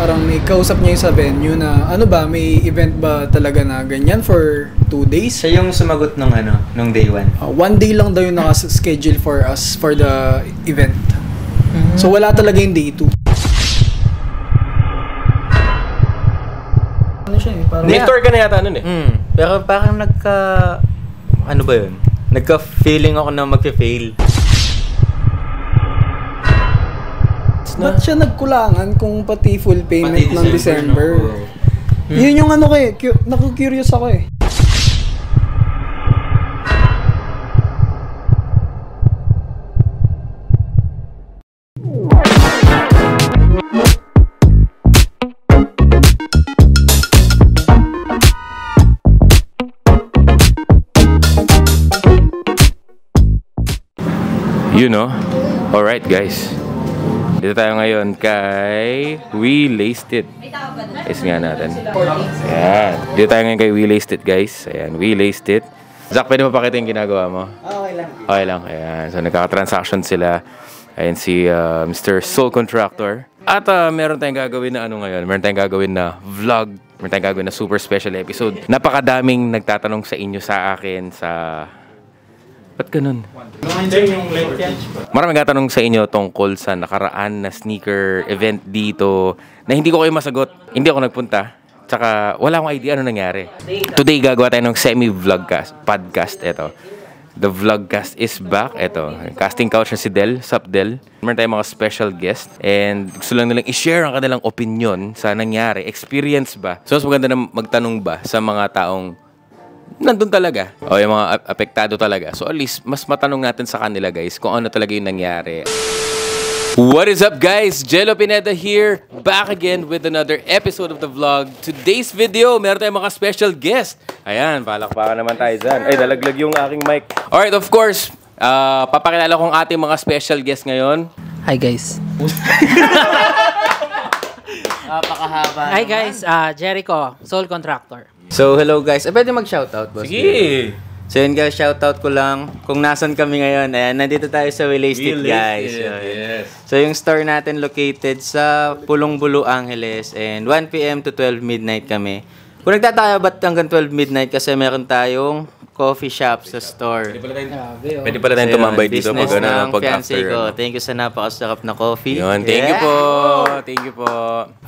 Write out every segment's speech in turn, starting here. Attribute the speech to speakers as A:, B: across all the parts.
A: parang may kausap niya yung sa venue na ano ba, may event ba talaga na ganyan for 2 days?
B: Siya yung sumagot nung day 1.
A: 1 day lang daw yung naka-schedule for us for the event. So wala talaga yung day 2. Ano siya eh? Parang
C: Victor ka na yata nun eh.
B: Pero parang ano ba yun? Nagka-feeling ako na magpe-fail.
A: ba't siya nagkulangan kung pati full payment ng December?
B: No?
A: Yun yung ano ko eh. Naku-curious ako eh.
C: You know? Alright guys. Dito tayo ngayon kay We Laced It. Is nga natin. Ayan. Dito tayo ngayon kay We Laced It guys. Ayan, We Laced It. Zach, pwede mo pakita yung ginagawa mo?
A: Okay lang.
C: Okay lang. Ayan. So nagkaka-transaction sila. Ayan si Mr. Soul Contractor. At meron tayong gagawin na ano ngayon. Meron tayong gagawin na vlog. Meron tayong gagawin na super special episode. Napakadaming nagtatanong sa inyo, sa akin, sa... Ba't ganun? Maraming nagtatanong sa inyo tungkol sa nakaraan na sneaker event dito na hindi ko kayo masagot. Hindi ako nagpunta. Tsaka wala akong idea ano nangyari. Today gagawa tayo ng semi-vlogcast podcast. Ito. The vlogcast is back. Ito. Casting couch na si Del. Sup Del? Meron tayong mga special guest. And gusto lang nilang i-share ang kanilang opinion sa nangyari. Experience ba? So mas maganda na magtanong ba sa mga taong nandun talaga. O yung mga apektado talaga. So at least, mas matanong natin sa kanila guys kung ano talaga yung nangyari. What is up guys? Jello Pineda here. Back again with another episode of the vlog. Today's video, meron tayong mga special guest. Ayan, palakpakan naman tayo dyan. Ay, nalaglag yung aking mic. Alright, of course, papakilala kong ating mga special guest ngayon.
D: Hi guys.
B: Napakahaba.
D: Hi guys, Jericho, Soul Contractor.
B: So, hello guys. Pwede mag-shoutout, boss?
C: Sige!
B: So, yun guys, shoutout ko lang kung nasan kami ngayon. Ayan, nandito tayo sa We Laced It, guys.
C: Yes.
B: So, yung store natin located sa Pulong Bulu, Angeles. And 1 p.m. to 12 midnight kami. Kung nagtataka ba't hanggang 12 midnight kasi meron tayong coffee shop sa store.
C: Pwede pala tayong tumambay dito pag
B: business
C: ano,
B: ng
C: pag
B: fiancé
C: after.
B: ko. Thank you sa napakasarap na coffee.
C: Yun, thank you po. Thank you po.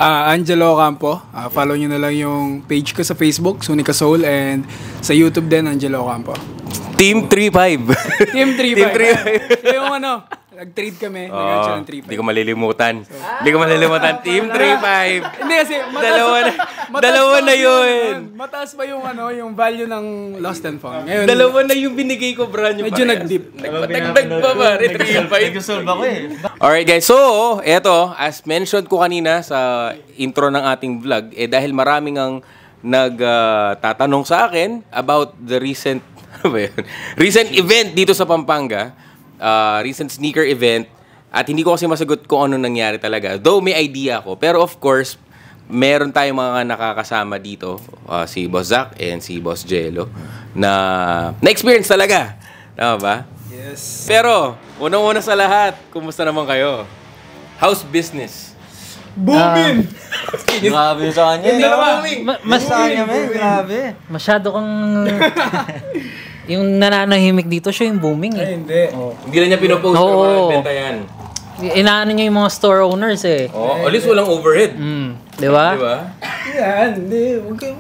A: Angelo Ocampo. Follow nyo na lang yung page ko sa Facebook, Sunika Soul, and sa YouTube din, Angelo Ocampo.
C: Team 3-5.
A: Team 3-5.
C: Team 3-5.
A: Yung ano, nag-trade kami. Nag-trade siya ng 3-5.
C: Hindi ko malilimutan. Hindi ko malilimutan. Team 3-5.
A: Hindi kasi,
C: Dalawa na yun.
A: Mataas pa yung ano, yung value ng Lost and Found. Ngayon,
C: Dalawa na yung binigay ko, bro.
A: medyo nag-dip.
C: Nagpatagdag pa ba? 3-5.
B: Nag-solve ako eh.
C: Alright guys, so eto, as mentioned ko kanina sa intro ng ating vlog, dahil maraming ang nagtatanong sa akin about the recent event dito sa Pampanga, recent sneaker event, at hindi ko kasi masagot kung ano nangyari talaga. Though may idea ako, pero of course, meron tayong mga nakakasama dito, si Boss Zach and si Boss Jello, na-experience talaga. Tama ba?
A: Yes.
C: Pero, unang-una sa lahat, kumusta naman kayo? How's business?
A: Booming!
B: Grabe sa kanya.
C: Hindi na booming!
B: Sa kanya, man. Grabe.
D: Masyado kang... yung nananahimik dito, siya yung booming
A: Ay,
D: eh.
A: hindi.
C: Hindi na niya pinopost
D: Oo.
C: pero nagbenta yan.
D: Inaano niya yung mga store owners eh.
C: At least walang overhead.
D: Di ba?
C: Di ba?
A: Yan, hindi. Huwag kayo.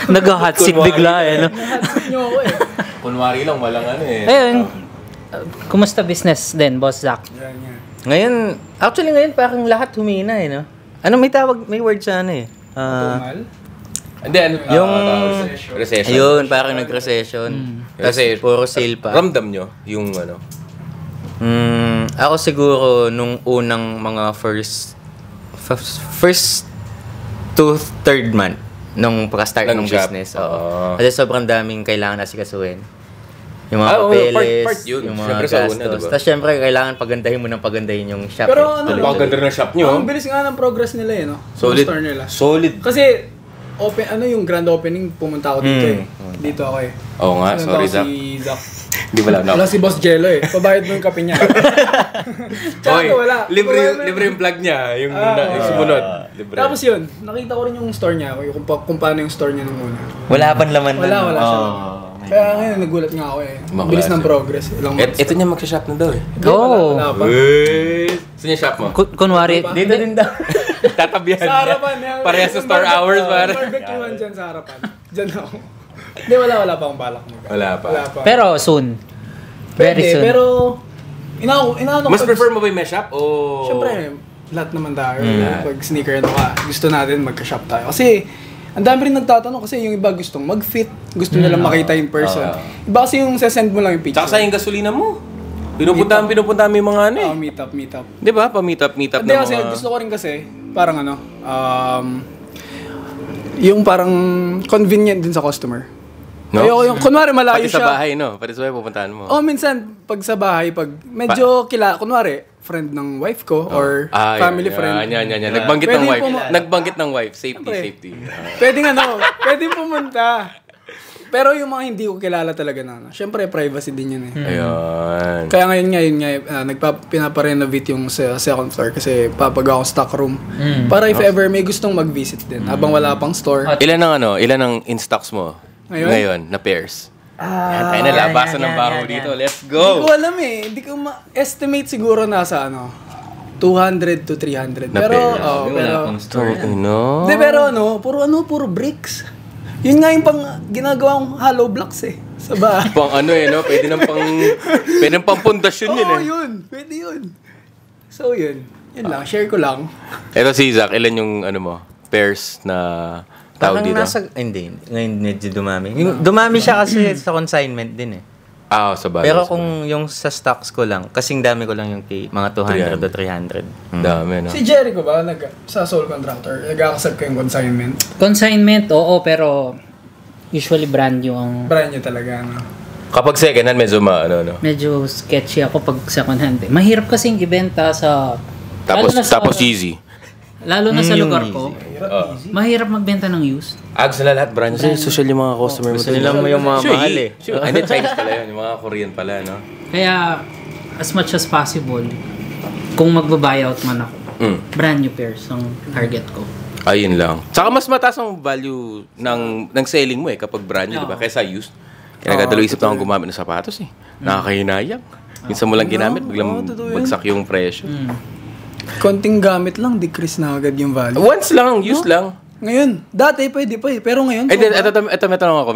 D: Nag-hot seat bigla eh. No?
A: Nahatsit nyo ako eh.
C: Kunwari lang, walang ano eh.
D: Ayun, kumusta business din, Boss Zach?
A: Yan, yan.
B: Ngayon, actually ngayon parang lahat humina eh, no? Ano may tawag, may word sa ano eh?
A: Tumal?
C: Hindi, ano?
B: Yung...
C: Recession.
B: Ayun, parang nag-recession. Kasi puro sale pa.
C: Ramdam nyo yung ano?
B: Ako siguro nung unang mga first to third month nung pagka-start ng
C: shop.
B: business. Oo. Kasi sobrang daming kailangan asikasuhin. Yung mga
C: Oo,
B: papeles,
C: part yun.
B: yung mga
C: Siyempre sa una,
B: gastos.
C: diba?
B: Tapos syempre kailangan pagandahin mo ng pagandahin yung shop.
A: Pero ano,
C: Napakaganda ng shop nyo.
A: ang bilis nga ng progress nila eh, no?
C: Solid.
A: Yung store nila.
C: Solid.
A: Kasi, yung grand opening, pumunta ako dito eh. Dito ako eh.
C: Oo nga,
A: Sinunod
C: sorry
A: ako
C: Zach.
A: si Zach.
C: Hindi wala na.
A: Wala si Boss Jello eh. Pabayad mo yung kape niya. Tsaka wala.
C: Libre yung plug niya. Yung sumunod. Libre.
A: Tapos yun, nakita ko rin yung store niya. Kung paano yung store niya nung una.
B: Wala pang laman na.
A: Wala siya. Kaya ngayon, nagulat nga ako eh. Ang bilis ng progress. Ilang months.
C: Ito niya magsha-shop na daw eh.
A: Wala pa.
C: Saan yung shop mo?
D: Kunwari,
B: Dito din daw.
C: Tatabihan
A: Sa harapan.
C: Parehas sa store hours, pare.
A: Barbecuehan dyan sa harapan. Dyan ako. Hindi, wala pa akong balak mo.
C: Wala pa.
D: pero soon. Very
A: Pwede,
D: soon.
A: pero inaano
C: Mas prefer mo ba yung may shop o...
A: Siyempre, lahat naman tayo. Pag sneaker gusto natin magka-shop tayo. Kasi, ang dami rin nagtatanong kasi yung iba gustong mag-fit, gusto nilang makita in person. Iba kasi yung sesend mo lang yung picture.
C: Tsaka sa yung gasolina mo. Pinupuntahan mo yung mga ano eh.
A: Meet up.
C: Di ba? Pa-meet up
A: Hindi
C: na
A: kasi
C: mga...
A: gusto ko rin kasi, parang yung parang convenient din sa customer.
C: No?
A: Ayoko yung, kunwari malayo
C: Pati
A: siya.
C: sa bahay, no? Pati sa bahay pupuntahan mo.
A: Minsan, pag sa bahay, pag medyo kunwari, friend ng wife ko or family friend.
C: Yan. Nagbanggit
A: Pwede
C: ng wife.
A: po
C: Nagbanggit ng wife.
A: Siyempre.
C: Safety.
A: Pwede pumunta. Pero yung mga hindi ko kilala talaga na, syempre privacy din yun eh.
C: Ayun.
A: Kaya ngayon pinaparenovate yung sa second floor kasi papagawa akong stock room. Para if ever may gustong mag-visit din habang wala pang store.
C: Ilan ang in-stocks mo? Ngayon na pairs. Tayo na labasan ng baho dito. Let's
A: Hindi ko
C: go!
A: alam eh. Hindi ko ma-estimate siguro nasa 200 to 300.
C: Na
A: Pero,
C: pairs.
A: Hindi, pero puro bricks. Yun nga yung ginagawang hollow blocks eh. Sa bahay.
C: Pang no? Pwede nang pang pundasyon yun eh.
A: yun. Pwede yun. So, yun. Yun lang. Share ko lang.
C: Ito si Zach, ilan yung pairs na tawag dito?
B: Hindi. Ngayon medyo dumami. Dumami siya kasi sa consignment din eh.
C: Sa bagay.
B: Pero kung yung sa stocks ko lang, kasing dami ko lang yung mga 200 to 300.
C: Dami, no?
A: Si Jericho ba, sa Soul Contractor, nag-accept kayong consignment?
D: Consignment, oo, pero usually brand new ang...
A: Brand niya talaga, no?
C: Kapag second hand, medyo
D: Medyo sketchy ako pag second hand. Mahirap kasing ibenta sa...
C: Tapos easy.
D: Lalo na sa lugar ko. Mahirap magbenta ng used.
C: Ags na lahat, brand new. Social yung mga customer mo.
B: Gusto nila mo yung mga mahal eh.
C: Sure. Hindi, Chinese pala yun. Yung mga Korean pala, no?
D: Kaya, as much as possible, kung magbabuyout man ako, brand new pairs ang target ko.
C: Ayun lang. Tsaka mas mataas ang value ng selling mo eh kapag brand new, di ba? Kaysa used. Kaya nagdadalo isip na akong gumamit ng sapatos eh. Nakakahinayang. Minsan mo lang ginamit, biglang bagsak yung presyo.
A: Konting gamit lang, decrease na agad yung value.
C: Once lang, used lang.
A: Ngayon, dati pwede pa eh. Pero ngayon,
C: Ito, may tanong ako.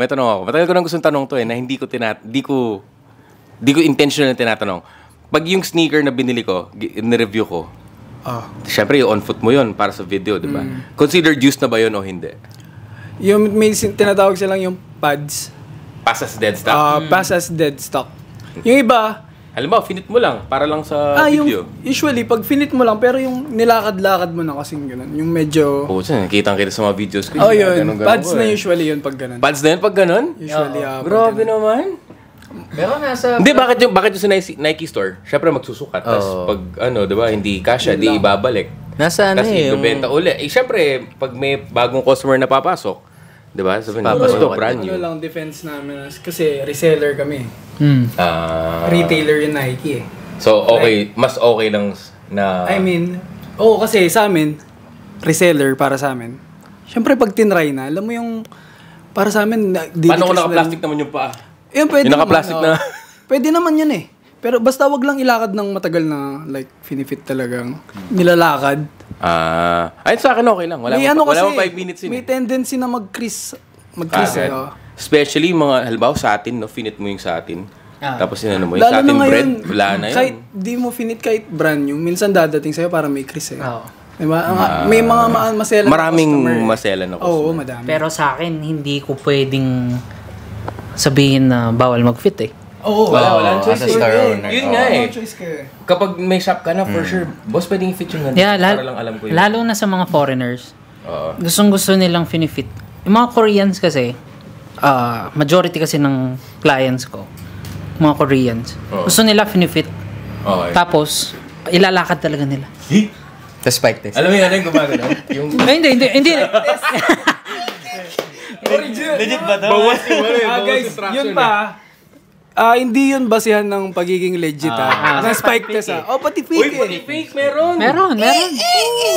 C: Matagal ko nang gustong tanong to eh, na hindi ko intentional na tinatanong. Pag yung sneaker na binili ko, nireview ko, syempre yung on foot mo yun para sa video, di ba? Considered used na ba yun o hindi?
A: yung may tinatawag silang yung pads.
C: Pass as dead stock?
A: Pass as dead stock. Yung iba,
C: Alam mo, finit mo lang para lang sa video.
A: Usually, pag finit mo lang, pero yung nilakad-lakad mo na kasing ganun. Yung medyo...
C: Kitang-kita sa mga videos ko.
A: Yun. Pads na usually yun pag ganun.
C: Pads na yun pag ganun?
A: Usually,
C: grabe naman.
B: Pero nasa...
C: Hindi, bakit yung sa Nike store? Siyempre magsusukat. Tapos pag, diba, hindi kasha, di ibabalik.
B: Nasa
C: Kasi ibebenta uli. Siyempre, pag may bagong customer na papasok, diba? Sabihin, ito, brand new.
A: Lang defense namin kasi reseller kami. Retailer yung Nike eh.
C: So, okay, mas okay lang na...
A: kasi sa amin, reseller para sa amin. Siyempre, pag tinry na, alam mo yung... Para sa amin...
C: Paano kung naka-plastic naman yung paa?
A: Pwede
C: yung naka-plastic na...
A: Pwede naman yun eh. Pero basta wag lang ilakad ng matagal na finifit talagang nilalakad.
C: Ayun sa akin okay lang. Wala mo 5 minutes yun.
A: May tendency na mag-crease.
C: Especially mga, halimbawa sa atin, finit mo yung sa atin. Tapos yun, mo yung
A: Lalo
C: sa atin
A: ngayon,
C: bread, wala na yun.
A: Kahit di mo finit kahit brand new, minsan dadating sa'yo para may crease eh. Diba? May mga masela na
C: maraming
A: customer.
C: masela na customer.
A: Oo, madami.
D: Pero sa akin, hindi ko pwedeng sabihin na bawal mag-fit eh.
A: Oo,
B: wala choice.
C: Yun nga eh.
A: choice ka eh.
C: Kapag may shop ka na, for sure, boss, pwedeng i-fit yung ganito.
D: Yeah,
C: para lang alam ko yun.
D: lalo na sa mga foreigners. Gustong-gusto nilang finifit. Yung mga Koreans kasi, majority kasi ng clients ko, mga Koreans, gusto nila finifit. Tapos, ilalakad talaga nila.
B: Tapos spike test.
C: Alam mo yan, gumagano?
D: Hindi.
A: Original.
B: Legit ba to?
C: Bawas yung
A: Guys, yun pa. Hindi yun basihan ng pagiging legit ng spike test pati fake
C: fake meron.
D: Meron.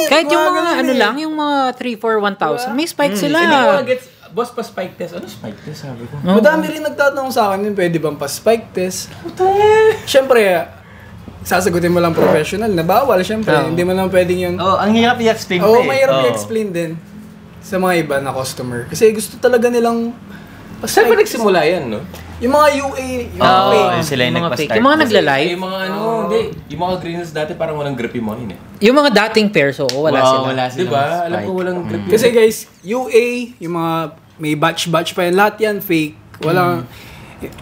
D: Kahit yung mga ano lang, yung mga 3, 4, 1,000, may spike sila.
C: Hindi ko gets, boss pa spike test. Ano spike test sabi ko?
A: Madami rin nagtatanong sa akin, pwede bang pa spike test? Siyempre, sasagutin mo lang professional na bawal, siyempre. Hindi mo lang pwedeng yun.
B: Ang hirap i-explain
A: mahirap i-explain din sa mga iba na customer. Kasi gusto talaga nilang
C: Saan ba nagsimula yan, no?
A: yung mga UA, yung fake.
B: Sila yung
D: Mga
B: nagpa-start.
D: fake. Yung mga nagla-live,
C: Yung mga yung mga greens dati parang walang grippy money eh.
D: yung mga dating pairs, wala sila.
B: Wala sila.
C: Diba? Alam ko walang grippy.
A: Kasi guys, UA, yung mga may batch pa yan, lahat yan fake. Walang,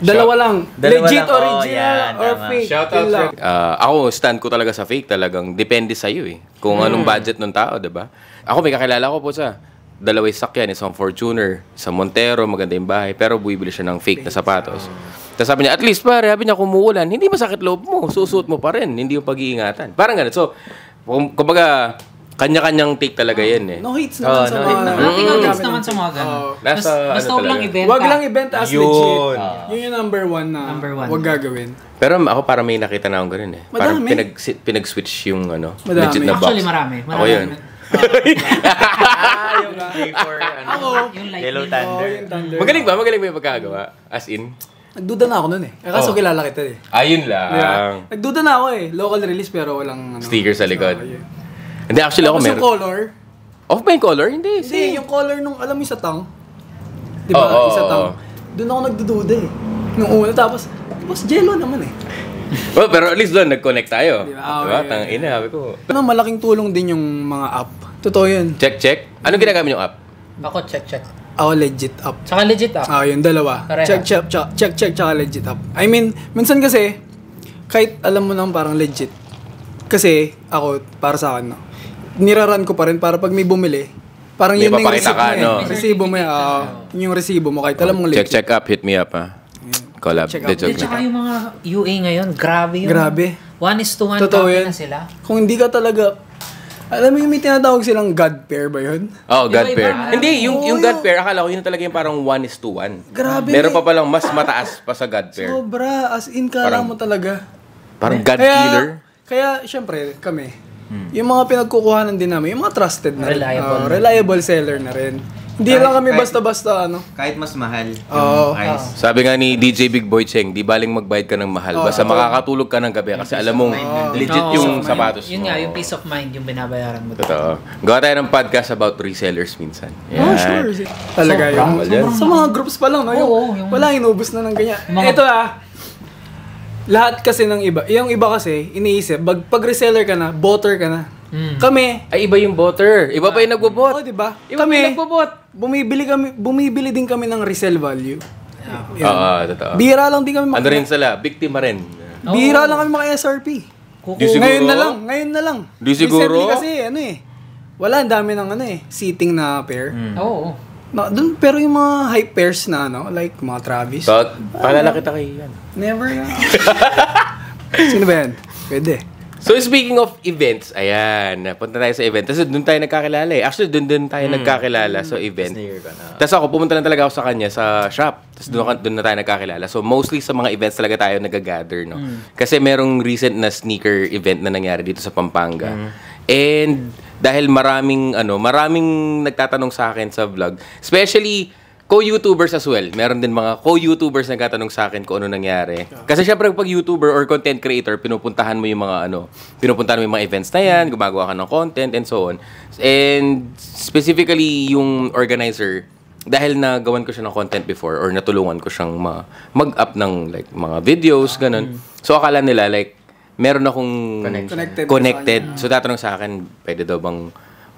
A: dalawa lang. Legit,
B: lang.
A: original,
B: Yan,
A: or
B: tama.
A: fake.
C: Shout
A: Yun lang.
C: out. Ako, stand ko talaga sa fake talagang. Depende sa'yo eh. Kung anong budget ng tao, diba? Ako, may kakilala ko po sa dalawang sakyan, isang Fortuner, isang Montero, maganda yung bahay, pero buibili siya ng fake na sapatos. Tapos sabi niya, at least pare, sabi niya, kumuulan, hindi masakit loob mo, susuot mo pa rin, hindi yung pag-iingatan. Parang ganun. So, kumbaga, kanya-kanyang take talaga yan eh.
A: No hates naman sa mga...
D: Nothing against naman sa mga ganun.
C: Nasa,
D: Basta
C: ano
D: huwag lang
C: talaga.
D: ibenta.
A: Wag lang event as
C: Yun.
A: legit. Yun yung number one na
D: Number one.
A: wag gagawin.
C: Pero ako parang may nakita na akong ganun eh. Parang
A: Madami.
C: pinag-switch yung
A: Madami.
C: legit na box.
D: Actually, marami.
C: Ako yun.
B: Yung before,
D: Yung lightning.
B: Yellow Thunder.
A: Yung Thunder.
C: Magaling ba yung pagkagawa? As in?
A: Nagduda na ako nun eh. Kaso kilala kita eh.
C: Ayun
A: Diba?
C: lang.
A: Nagduda na ako eh. Local release pero walang ano.
C: Sticker sa likod.
A: Yun.
C: Hindi, actually ako
A: Tapos yung
C: meron.
A: color.
C: Off ba yung color? Hindi.
A: Hindi, yung color nung, alam mo yung sa tang? Di ba?
C: Oo,
A: Isa
C: oo,
A: tang.
C: oo.
A: Doon ako nagdududa eh. Nung una, tapos jello naman eh.
C: Well, pero at least doon, nag-connect tayo.
A: Diba?
C: Diba? Tang ina, sabi ko.
A: Ano, malaking tulong din yung mga app. Totoo yun.
C: Check. Ano ginagamit yung app?
D: Ako, check.
A: Ako legit app.
D: Saka legit
A: Yun, dalawa.
D: Pareha.
A: Check, tsaka legit app. I mean, minsan kasi, kahit alam mo nang parang legit, kasi ako, para sa akin, no, niraran ko pa rin para pag may bumili, parang
C: May
A: yun na yung
C: papakita
A: receipt
C: ka,
A: mo
C: no?
A: eh. Resibo mo yung resibo mo, kahit alam mong legit.
C: Check up, hit me up ha. Collab.
A: Check
C: Di
A: up.
C: joke
D: Tsaka
C: lang.
D: yung mga UA ngayon, grabe yun.
A: Grabe.
D: 1:1
A: Totoo
D: copy
A: yun.
D: na sila.
A: Kung hindi ka talaga, alam mo yung may tinatawag silang God pair ba yun?
C: Oh, God
D: Iba-iba
C: pair.
D: na.
C: Hindi, yung
A: Oo,
C: God pair, akala ko yun talaga yung parang 1:1.
A: Grabe.
C: Meron pa palang mas mataas pa sa God pair.
A: Sobra, as in kala
C: Parang-
A: mo talaga.
C: Parang God killer.
A: Kaya, syempre, kami, yung mga pinagkukuhanan din namin, yung mga trusted na rin.
D: Reliable.
A: Reliable seller na rin. Hindi lang kami basta-basta,
B: Kahit mas mahal
A: Oo.
B: yung price.
C: Sabi nga ni DJ Big Boy Cheng, di baling magbayad ka ng mahal. Basta makakatulog ka ng gabi kasi alam mong legit yung sapatos mo.
D: Yun nga, yung peace of mind yung binabayaran mo.
C: Totoo. Gawa tayo ng podcast about resellers minsan.
A: Oh, sure. Talaga
C: Sobrang
A: yung, sa mga groups pa lang, no?
D: Oo,
A: wala, inubos na ng ganyan.
D: Mga-
A: Ito lahat kasi ng iba, yung iba kasi, iniisip, pag reseller ka na, botter ka na. Kami,
C: Ay, iba yung botter. Iba pa yung nagbobot.
A: di ba?
C: Iba pa yung nagbobot.
A: Bumibili din kami ng resell value.
C: Oo, totoo.
A: Bira lang din kami
C: Ano rin sila? Biktima rin.
A: Bira lang kami maka-SRP.
C: Di siguro?
A: Ngayon na lang.
C: Di siguro?
A: Recently kasi, wala, ang dami ng seating na pair.
D: Oo.
A: Pero yung mga hype pairs na, like mga Travis,
C: So, paalala kita kay yan.
A: never na. Sino ba yan? Pwede.
C: So, speaking of events, ayan, punta tayo sa event. Tapos doon tayo nagkakilala eh. Actually, doon tayo nagkakilala sa event. Tapos ako, pumunta lang talaga ako sa kanya sa shop. Tapos doon na tayo nagkakilala. So, mostly sa mga events talaga tayo nag-gather, no? Kasi merong recent na sneaker event na nangyari dito sa Pampanga. And dahil maraming nagtatanong sa akin sa vlog, especially co-YouTubers as well. Meron din mga co-YouTubers na nagtatanong sa akin kung ano nangyari. Kasi syempre pag YouTuber or content creator, pinupuntahan mo yung mga events na yan, gumagawa ka ng content and so on. And specifically yung organizer, dahil nagawan ko siya ng content before or natulungan ko siyang mag-up ng like mga videos, ganun. So akala nila like meron akong connected. So tatanong sa akin, pwede daw bang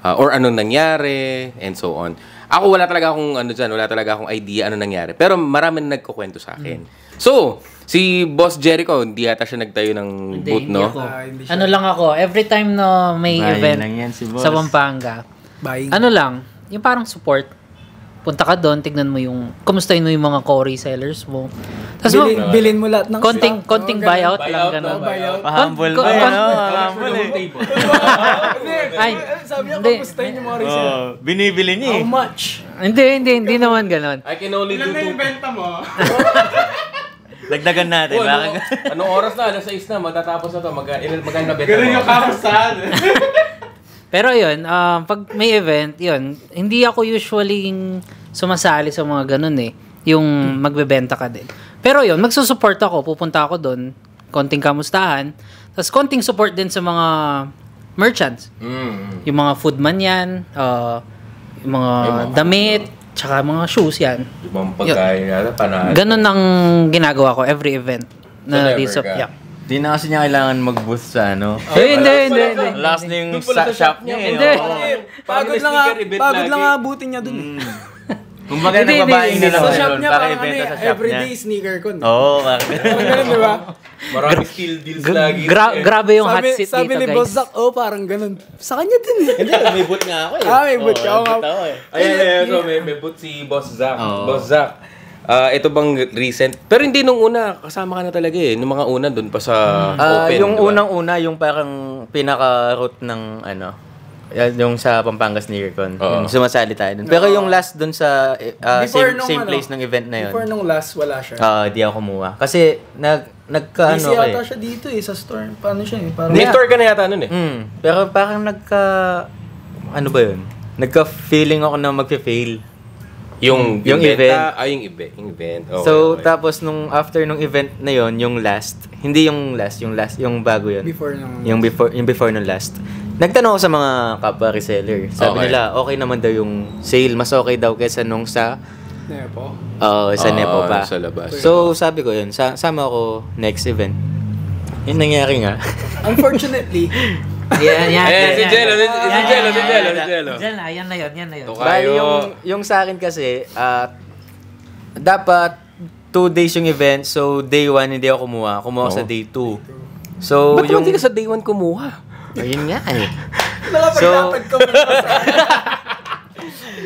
C: or anong nangyari and so on. Ako wala talaga akong idea ano nangyari. Pero marami na nagkukwento sa akin. So, si Boss Jericho, hindi yata siya nagtayo ng booth, no?
A: Hindi siya.
D: Ano lang ako, every time na may
B: Bayan
D: event
B: lang yan si boss.
D: sa Pampanga,
A: Buying.
D: ano lang, yung parang support. Punta ka doon, tignan mo kumustahin mo yung mga co-resellers mo. Tapos
A: Bilin mo lahat ng
D: konting buyout lang ganun.
A: buyout.
B: Humble
D: Kon-
B: ba
D: kon-
B: yan? Humble eh.
D: Ay,
A: Sabi niya,
D: hindi.
A: kamustahin yung mga resell.
B: Binibili niya
A: How
B: eh.
A: much?
D: Hindi naman ganun.
C: I can only do two.
A: Benta mo?
B: Dagdagan natin.
C: Anong oras na? Alas 6 na. Matatapos na to. Magkano bet
A: Ganun yung kamustahan.
D: Pero yun, pag may event, yun, hindi ako usually sumasali sa mga ganun eh. Yung magbebenta ka din. Pero yun, magsusupport ako. Pupunta ako doon. Konting kamustahan. Tapos konting support din sa mga merchants. Yung mga foodman yan. Yung mga damit. Tsaka mga shoes yan.
C: Yung mga pagkain yata, panahal.
D: Ganun ang ginagawa ko every event. Na
C: never ka?
D: yeah.
B: Di na kasi niya kailangan mag-boost sa ano.
D: Hindi.
B: Last na yung shop niya eh.
D: Hindi.
A: Pagod lang nga abutin niya dun eh.
B: Kumbaga nagbabaying na lang
A: Sa
B: yun.
A: shop niya,
B: Para
A: parang
B: ibenta sa shop niya.
A: everyday sneaker con.
B: Oo,
A: Parang ganun, di ba?
C: Marami steal deals lagi.
D: Grabe yung hot seat
A: Sabi
D: dito,
A: ni
D: guys.
A: Boss Zach, parang ganun. Sa kanya din eh.
B: Hindi, may boot nga ako eh.
A: May boot ka.
C: Ayan, so may boot si Boss Zach. Boss Zach, ito bang recent? Pero hindi nung una, kasama ka na talaga eh. Nung mga una doon pa sa open.
B: Yung
C: diba?
B: unang-una, yung parang pinaka-route ng ano, yung sa Pampanga SneakerCon. Yung sumasali tayo dun. Pero yung last dun sa same place ng event na yun.
A: Before nung last, wala siya.
B: Di ako kumuha. Kasi nagka
A: Busy
B: ano
A: yata siya dito eh, sa store. Paano siya eh? Parang,
C: May store ka na yata nun eh.
B: Pero parang ano ba yun? Nagka-feeling ako na magpe-fail.
C: Yung
B: event.
C: Yung event. Okay,
B: So,
C: okay.
B: tapos after nung event na yon, yung last, hindi yung last, yung bago yun.
A: Before nung...
B: Yung before nung last. Nagtanong ako sa mga kapwa reseller. Sabi
C: Okay.
B: nila, okay naman daw yung sale. Mas okay daw kaysa nung sa
A: Nepo.
B: sa Nepo pa.
C: Sa labas.
B: So, sabi ko yun, sama ako next event. Yun nangyari nga.
A: Unfortunately,
D: Yan.
C: Si Jello.
D: Yan na yun.
B: Bali, yung sa akin kasi, dapat 2 days yung event. So, day 1 hindi ako kumuha. Kumuha ako sa day 2. So,
C: Ba't hindi ka sa day 1 kumuha?
B: Ayun nga eh.
A: nakapaglatag ka mo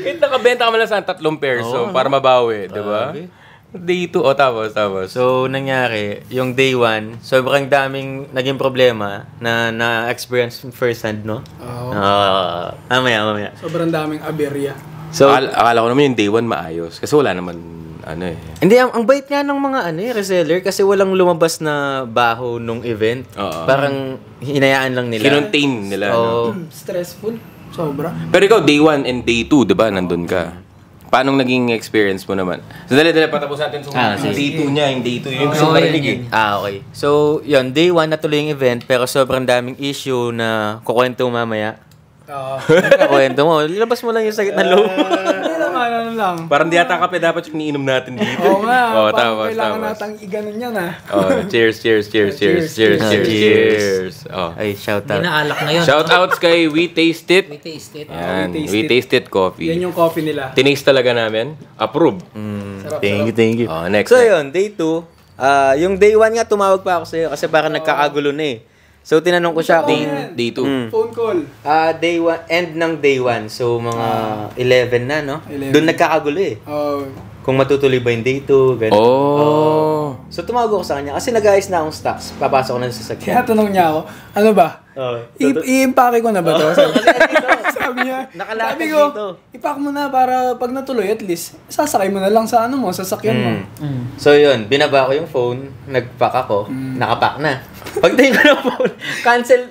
C: Kahit nakabenta ka man lang sa 3 pairs para mabawi, di ba? Day 2, tapos.
B: So, nangyari, yung day 1, sobrang daming naging problema na-experience first hand, no?
A: Oo.
B: Mamaya.
A: Sobrang daming aberya.
B: So,
C: Akala ko naman yung day 1 maayos. Kasi wala naman,
B: hindi, ang bait nga ng mga reseller kasi walang lumabas na baho nung event.
C: Oo.
B: Parang hinayaan lang nila.
C: kinontain nila.
B: Oo.
A: Stressful. Sobra.
C: Pero ikaw, day 1 and day 2, di ba? Nandun ka. Paano naging experience mo naman? So, dali, patapos natin sa
B: sige.
C: day 2 niya, yung day 2. Yung gusto marinig eh.
B: Okay. So, yun, day 1 natuloy yung event pero sobrang daming issue na kukwento mamaya. Kukwento mo. Ilabas mo lang yung sakit na loob.
A: Hindi naman, ano lang.
C: Parang di ata kape dapat yung iniinom natin dito.
A: Oo nga,
C: tapos.
A: kailangan natang iganon yan ah.
C: Cheers.
B: Ay, shout
D: Hindi
B: out.
D: na alak na yun.
C: Shoutouts kay We Taste It.
D: We taste it.
C: Yan,
A: We Taste
C: We Taste It Coffee.
A: Yan yung coffee nila.
C: Tinaste talaga namin. Approve.
B: Thank you.
C: Next.
B: So, yun, day 2. Yung day 1 nga, tumawag pa ako sa'yo kasi parang nagkakagulo na eh. So, tinanong ko siya kung...
C: Day 2.
A: Phone call.
B: Day 1, end ng day 1. So, mga 11 na, no?
A: 11.
B: Doon nagkakagulo eh. Kung matutuloy ba yung day 2, gano'n.
C: Oh.
B: So, tumawag ako sa kanya kasi nag-ayos na akong stocks. Papasok ko na sa sasakyan.
A: Kaya tanong niya ako, ano ba? I-impake ko na ba to? Sabi niya.
B: Nakalatag
A: Sabi ko,
B: dito.
A: ipack mo na para pag natuloy at least, sasakay mo na lang sa sasakyan mo.
B: So, yun. Binaba ko yung phone. Nag-pack ako. Nakapack na. Pagdating ko ng phone,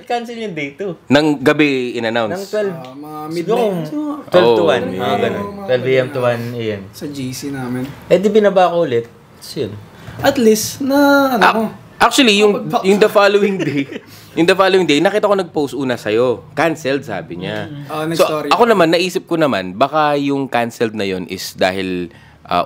B: cancel yung day 2.
C: Nang gabi
B: Nang
C: in-announce.
B: 12.
A: Mga
B: Siguro,
A: midnight.
B: 12 to 1.
C: Oh,
B: Mga ganun. 12 a.m. to 1 a.m.
A: Sa GC namin.
B: Di binaba ko ulit. So, yun.
A: At least, na ano
C: Actually, yung the following day, nakita ko nag-post una sa'yo. Canceled, sabi niya. So,
A: nag-story.
C: ako naman, naisip ko naman, baka yung canceled na yon is dahil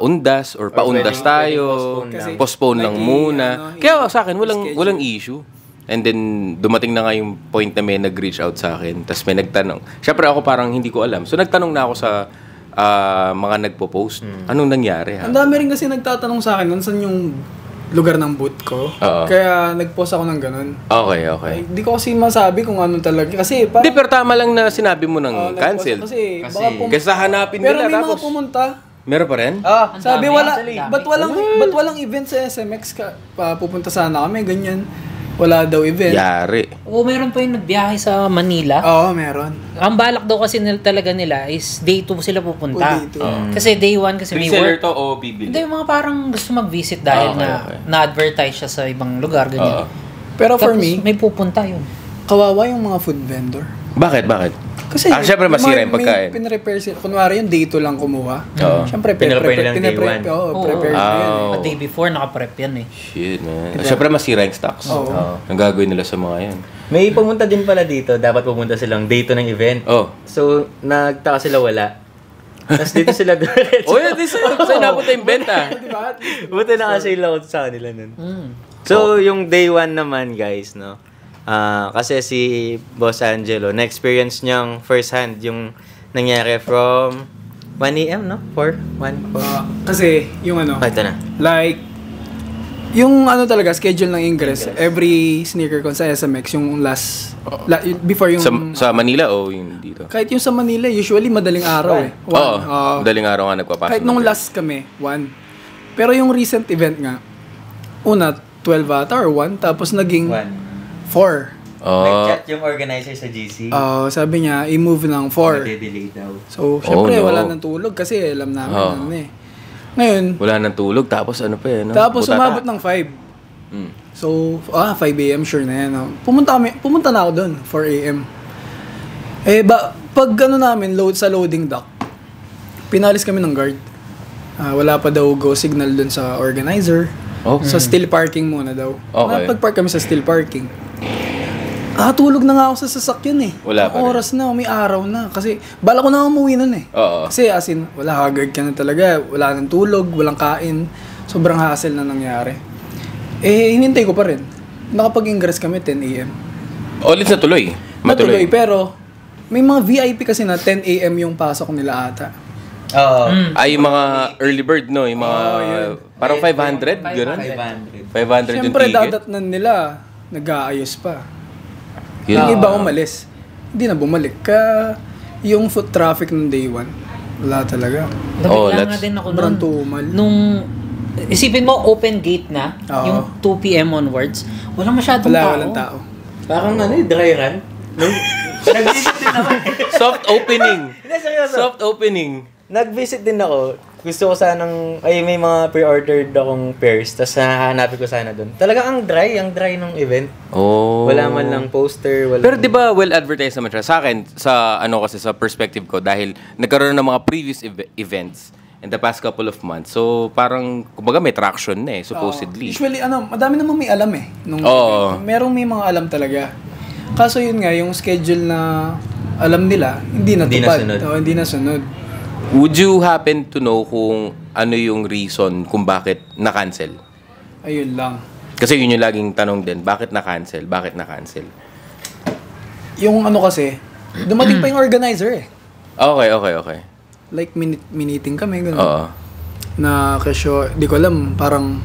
C: undas or paundas tayo,
A: Kasi
C: postpone lang
A: like,
C: muna. Kaya sa akin,
A: schedule.
C: walang issue. And then, dumating na nga yung point na may nag-reach out sa akin. Tapos may nagtanong. Siyempre ako parang hindi ko alam. So, nagtanong na ako sa mga nagpo-post. Anong nangyari, ha?
A: Ang dami rin kasi nagtatanong sa akin, saan yung lugar ng boot ko.
C: Oo.
A: Kaya nag-post ako ng ganun.
C: Okay.
A: Hindi ko kasi masabi kung ano talaga. Kasi parang...
C: Hindi, pero tama lang na sinabi mo ng
A: nag-post
C: cancel.
A: ako Kasi baka
C: Kasi hanapin
A: pero
C: nila
A: may
C: tapos.
A: mga pumunta.
C: Meron pa rin?
A: Sabi
D: dami,
A: wala,
D: actually.
A: ba't walang event sa SMX ka? Pupunta sana kami, ganyan. wala daw event.
C: Yari.
D: O meron pa yung nagbiyahe sa Manila.
A: Oo, meron.
D: Ang balak daw kasi talaga nila is day 2 sila pupunta.
A: O, day 2.
D: Kasi day 1 kasi may
C: Pre-seller
D: work.
C: to o bibili?
D: Hindi, yung mga parang gusto mag-visit dahil na-advertise siya sa ibang lugar, ganyan.
A: Pero for
D: Tapos
A: me,
D: may pupunta yun.
A: kawawa yung mga food vendor.
C: Bakit?
A: Kasi
C: syempre masira yung pagkain.
A: May pinrepair sila. Kunwari yung day 2 lang kumuha.
C: Oo.
A: Syempre,
B: Pinrepair nilang day one.
A: prepare
C: Oo.
A: yan.
C: Oh.
D: A day before, naka-prep yan eh.
C: Shit, man. Syempre masira yung stocks.
A: Oo.
C: Ang gagawin nila sa mga yan.
B: May pumunta din pala dito. Dapat pumunta silang day 2 ng event.
C: Oh.
B: So, nagtaka sila wala. Tapos dito sila diretso.
C: Oh, yeah, this is napunta yung benta.
B: Buti naka-sale out sa kanila nun. So, yung day 1 naman, guys, no? Kasi si Boss Angelo, na-experience niyang first hand yung nangyari from 1 a.m., no? 4? 1? 4?
A: Kasi, yung ano,
B: Ito na.
A: like, yung ano talaga, schedule ng ingress, every sneaker con sa SMX, yung last, before yung...
C: Sa Manila o yung dito?
A: Kahit yung sa Manila, usually madaling araw eh.
C: Oo. Daling araw nga nagpapasok.
A: Kahit nung last kami, 1. Pero yung recent event nga, una, 12 ata or 1, tapos naging
B: 1.
A: 4.
B: Nag-chat yung organizer sa GC.
A: Sabi niya, i-move ng 4.
B: Nag-delay daw.
A: So, syempre,
C: no.
A: wala nang tulog kasi alam namin ano eh. Ngayon,
C: Wala nang tulog, tapos ano pa eh, no?
A: tapos
C: Butata.
A: umabot ng 5. So, 5 a.m. sure na yan. No? Pumunta na ako doon, 4 a.m. Pag ano namin, sa loading dock, pinalis kami ng guard. Wala pa daw go signal doon sa organizer.
C: Okay.
A: Sa still parking muna daw.
C: Okay.
A: Pag-park kami sa still parking. Tulog na nga ako sa sasakyan eh.
C: Wala pa rin.
A: Oras na, may araw na. Kasi, bala ko na umuwi nun eh.
C: Oo.
A: Kasi as in, haggard ka na talaga. Wala nang tulog, walang kain. Sobrang hassle na nangyari. Hinintay ko pa rin. Nakapag-ingress kami 10 a.m.
C: Ulit na tuloy.
A: Matuloy, pero may mga VIP kasi na 10 a.m. yung pasok nila ata.
B: Oo.
C: Ay, yung mga early bird, no? Yung mga, parang 500, gano'n? 500 yung
A: Siyempre,
C: ticket.
A: dadatnan nila, nag-aayos pa.
C: Yun.
A: Yung iba umalis. Hindi na bumalik. Yung foot traffic ng day 1, wala talaga.
D: Nabigla nga din ako
A: Sobrang
D: nun.
A: tumal.
D: Nung, isipin mo, open gate na,
A: Oo.
D: yung 2 p.m. onwards, walang masyadong tao.
A: Walang tao.
B: Parang dry run. Nag-visit din ako.
C: Soft opening.
B: Hindi, seryoso.
C: Soft opening.
B: Nag-visit din ako. Gusto ko sanang, may mga pre-ordered akong pairs, tapos hahanapin ko sana doon. Talagang ang dry ng event.
C: Oh.
B: Wala man lang poster, wala.
C: Pero 'di ba well advertised naman siya sa akin kasi sa perspective ko dahil nagkaroon ng mga previous events in the past couple of months. So parang kumbaga may traction na supposedly.
A: Usually, madami namang may alam eh.
C: Oo.
A: May mga alam talaga. Kaso yun nga, yung schedule na alam nila, hindi natupad. Hindi nasunod.
C: Would you happen to know kung ano yung reason kung bakit na-cancel?
A: Ayun lang.
C: Kasi yun yung laging tanong din, bakit na-cancel? Bakit na-cancel?
A: Yung kasi, dumating pa yung organizer eh.
C: Okay.
A: Like, miniting kami, gano'n.
C: Oo.
A: Na kasi, di ko alam, parang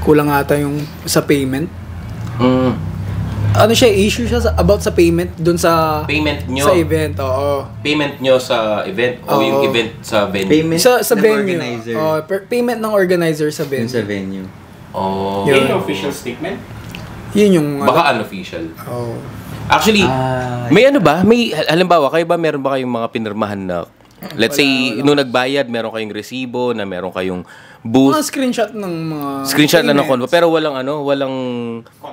A: kulang ata yung sa payment. Issue siya about sa payment dun sa
C: Payment nyo?
A: sa event, oo.
C: Payment nyo sa event o yung event sa venue?
B: Payment
A: Sa
B: ng
A: venue.
B: organizer.
A: Payment ng organizer sa venue.
B: Sa venue.
C: Oh.
A: Yun.
E: Yung official statement?
A: Yun yung...
C: Baka unofficial.
A: Oh.
C: Actually, may may halimbawa, kayo ba meron ba kayong mga pinirmahan na, let's say, nung nagbayad, meron kayong resibo, na meron kayong booth,
A: Mga screenshot ng mga...
C: screenshot lang ng
A: payments.
C: konvo, pero walang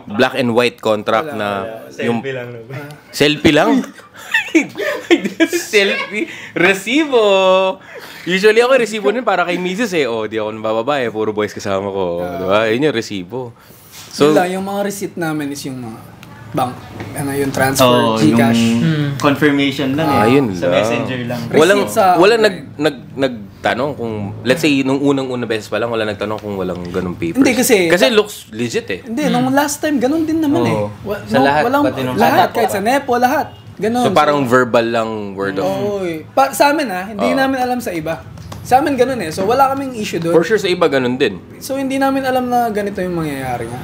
C: black and white contract na yung selfie lang. Selfie, resibo. Usually ako resibo nun para kay Mrs. di ako nabababae, puro boys kasama ko, di ba? Yun yung resibo.
A: So, yung mga receipt namin is yung mga bank, yung transfer, Gcash.
B: Confirmation lang
C: Ayun
B: sa
C: lang.
B: messenger lang.
C: Walang nagtanong kung, let's say, nung unang-una beses pa lang, wala nagtanong kung walang ganung papers.
A: Hindi, kasi
C: looks legit
A: Hindi, nung last time, ganun din naman
B: Sa lahat,
A: walang,
B: pati nung
A: lahat,
B: lahat.
A: kahit sa Nepo, lahat. Ganun.
C: So parang verbal lang word of...
A: Sa amin hindi namin alam sa iba. Sa amin ganun So wala kaming issue doon.
C: For sure sa iba ganun din.
A: So hindi namin alam na ganito yung mangyayari nga.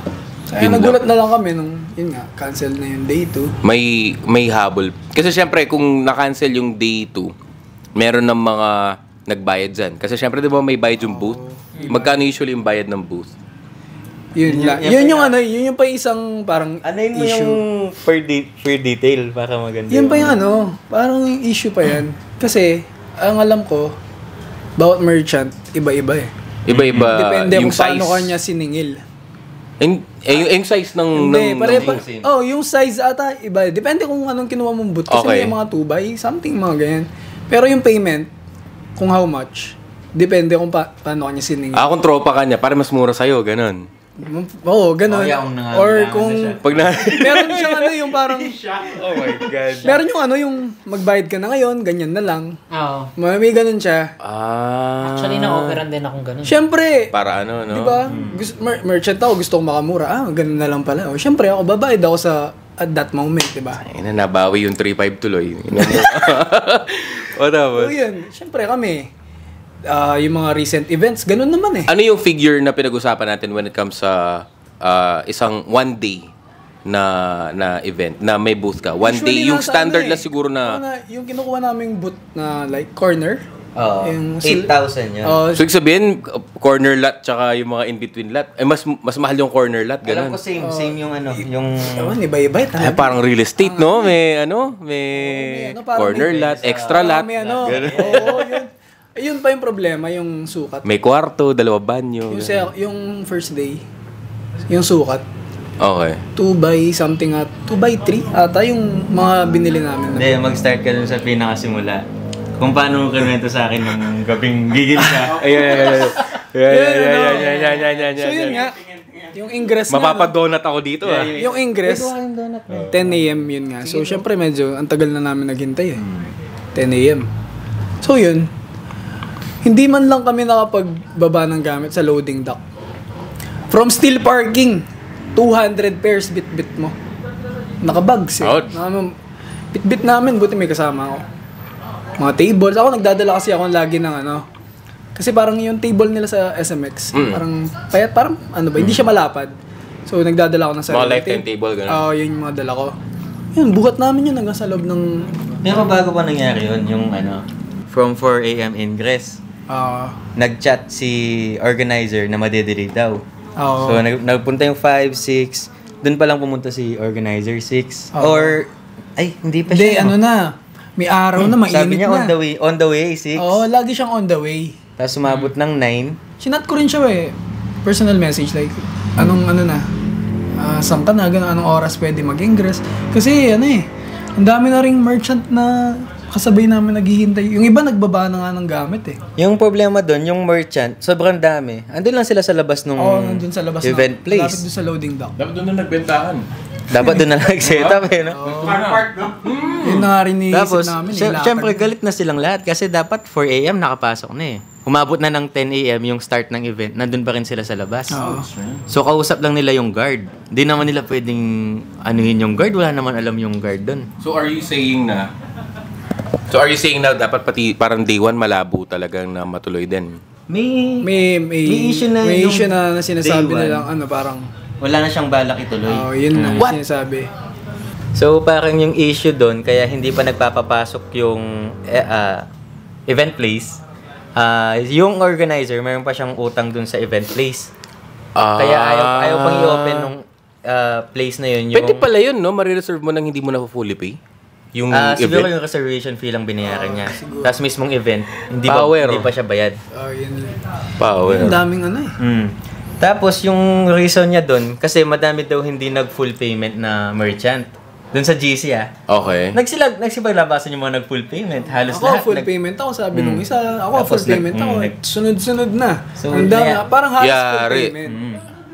A: Kaya
C: Yun
A: nagulat na lang kami nung, yun nga, cancel na yung day 2.
C: May habol. Kasi syempre kung na-cancel yung day 2, meron ng mga nagbayad dyan. Kasi syempre di ba may bayad yung booth? Magkano usually yung bayad ng booth?
A: Yun yung pa isang parang
B: Ano yun mo
A: issue.
B: yung per detail para maganda.
A: Yun pa yung parang yung issue pa yan. Kasi, ang alam ko, bawat merchant, iba-iba eh.
C: Iba-iba
A: Depende
C: yung
A: kung paano
C: size.
A: kanya siningil.
C: Yung size ng...
A: yung size ata, iba. Depende kung anong kinuha mong boot. Kasi may mga 2x, something, mga ganyan. Pero yung payment, kung how much, depende kung paano kanya siningil.
C: Kung tropa ka niya, para mas mura sa'yo, ganun.
A: Oo, ganun. Or kung... meron siyang yung parang...
B: Oh my God.
A: meron yung magbayad ka na ngayon, ganyan na lang.
D: Oo.
A: May ganun siya.
D: Actually, na-offeran din akong ganun.
A: Siyempre,
C: Para no?
A: di ba? Merchant ako, gusto kong makamura. Ganun na lang pala. Siyempre, ako babayad ako at that moment, di ba?
C: Nabawi yung 3.5 tuloy. O tapos?
A: So yun, siyempre kami, yung mga recent events, ganun naman eh.
C: Ano yung figure na pinag-usapan natin when it comes sa isang one day na event, na may booth ka? One
A: Usually,
C: day, yung
A: nasa
C: standard lang siguro
A: yung kinukuha naming booth na like corner.
B: Yung 8,000 yun.
C: So, ibig sabihin, corner lot tsaka yung mga in-between lot, mas mahal yung corner lot,
B: Alam
C: ganun.
B: ko same yung yung...
A: Iba-iba.
C: Parang real estate, no? May
A: parang
C: corner
A: may-
C: lot, extra lot.
A: May oo, yun. Yun pa yung problema, yung sukat.
C: May kwarto, 2 banyo.
A: Yung first day, yung sukat,
C: Okay.
A: 2x something 2x3 ata yung mga binili namin.
B: Hindi, mag-start ka dun sa pinakasimula. Kung paano mo kinuwento sa akin ng gabing gigil ka.
A: So yun nga, yung ingress nga.
C: Mapapadonut ako dito
A: Yung ingress, 10 a.m. yun nga. So syempre medyo, ang tagal na namin naghintay eh. 10 a.m. So yun, hindi man lang kami nakapagbaba ng gamit sa loading dock. From steel parking, 200 pairs bit-bit mo. Nakabags eh.
C: Ouch.
A: Bit-bit namin, buti may kasama ako. Mga tables. Ako nagdadala kasi ako lagi ng kasi parang yung table nila sa SMX, parang hindi siya malapad. So nagdadala ako ng sarili.
C: Mga lifetime table, gano'n.
A: Yun yung mga dala ko. Yun, buhat namin yun hanggang sa loob ng...
B: Pero bago pa nangyari yun, yung from 4 a.m. ingress, nag-chat si organizer na madedelay daw. So nagpunta yung 5, 6, dun pa lang pumunta si organizer 6. Or, hindi pa siya.
A: May araw na, mainit na.
B: Sabi niya on the way 6.
A: Oo, lagi siyang on the way.
B: Tapos sumabot ng 9.
A: Sinat ko rin siya personal message like, anong saan ka na, anong oras pwede mag-ingress. Kasi ang dami na ring merchant na kasabay namin naghihintay. Yung iba nagbaba na nga ng gamit eh.
B: Yung problema doon, yung merchant, sobrang dami. Andun lang sila sa labas nung
A: nandun sa labas
B: event place.
A: Lapit doon sa loading dock.
C: Dapat doon na nagbentahan.
B: Dapat doon na nag-setup no?
A: Yun na nga rin
B: Tapos,
A: namin.
B: syempre galit na silang lahat kasi dapat 4 a.m. nakapasok na eh. Umabot na ng 10 a.m. yung start ng event, nandun pa rin sila sa labas. So, kausap lang nila yung guard. Hindi naman nila pwedeng anuhin yung guard. Wala naman alam yung guard doon.
C: So are you saying na dapat pati parang day 1 malabo talagang na matuloy din?
A: May
B: issue na
A: may
B: yung
A: issue na sinasabi
B: day
A: nilang parang
B: wala na siyang balak ituloy.
A: yun na yung sinasabi.
B: So, parang yung issue doon, kaya hindi pa nagpapapasok yung event place. Yung organizer, mayroon pa siyang utang doon sa event place. Kaya ayaw pang i-open nung place na yun.
C: Pwede pala yun, no? Marireserve mo nang hindi mo na fully pay? Yung
B: siguro
C: event?
B: yung reservation fee lang binayaran niya. Tapos mismong event, hindi pa siya bayad.
A: Yun.
C: Power.
A: Ang daming
B: Tapos yung reason niya doon, kasi madami daw hindi nag-full payment na merchant. Doon sa GC
C: Okay.
B: Nagsipaglabasan yung mga nag-full payment. Halos
A: Ako
B: lahat.
A: full payment ako, sabi nung isa. Ako
B: Tapos
A: full payment ako. Sunod-sunod na.
B: So,
A: Parang halos full
C: Yari.
A: payment.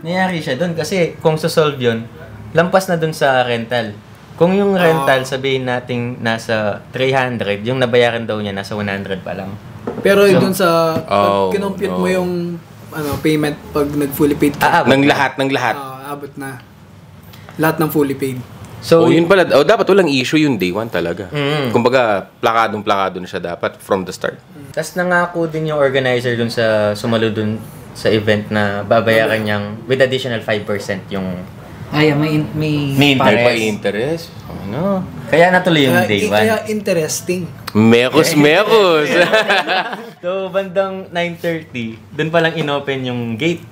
B: Nangyari siya doon kasi kung sosolve yun, lampas na doon sa rental. Kung yung rental, sabihin nating nasa 300, yung nabayaran daw niya nasa 100 pa lang.
A: Pero doon sa, pag kinompute mo yung payment pag nag-fully paid ka.
C: Ng lahat.
A: Abot na. Lahat ng fully paid.
B: So,
C: yun pala. Dapat walang issue yung day 1 talaga. Kumbaga, plakadong-plakado na siya dapat from the start.
B: tas nangako din yung organizer dun sa sumalo dun sa event na babayaran niyang with additional 5% yung
D: may
C: interest.
B: ano. Kaya natuloy yung day 1.
A: Kaya interesting.
C: Mekos.
B: So, bandang 9:30, dun palang inopen yung gate.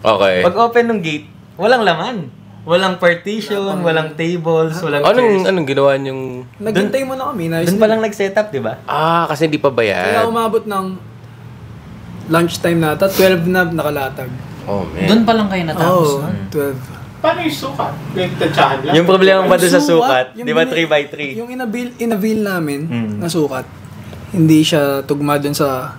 C: Okay.
B: Pag open ng gate, walang laman. Walang partition, walang tables, walang chairs.
C: Anong ginawa niyong...
A: Naghintay mo na kami.
B: Doon pa lang nag-setup, di ba?
C: kasi hindi pa
A: Kaya
C: bayad.
A: umabot ng lunchtime nata, 12 na nakalatag.
C: Oh, man.
D: Doon pa lang kayo natapos.
A: Oo, 12.
E: Paano yung sukat? Tansyahan lang?
B: Yung problema ba doon sa sukat?
A: yung
B: Di ba
A: bini-
B: 3x3?
A: Yung inabil namin na sukat, hindi siya tugma dun sa...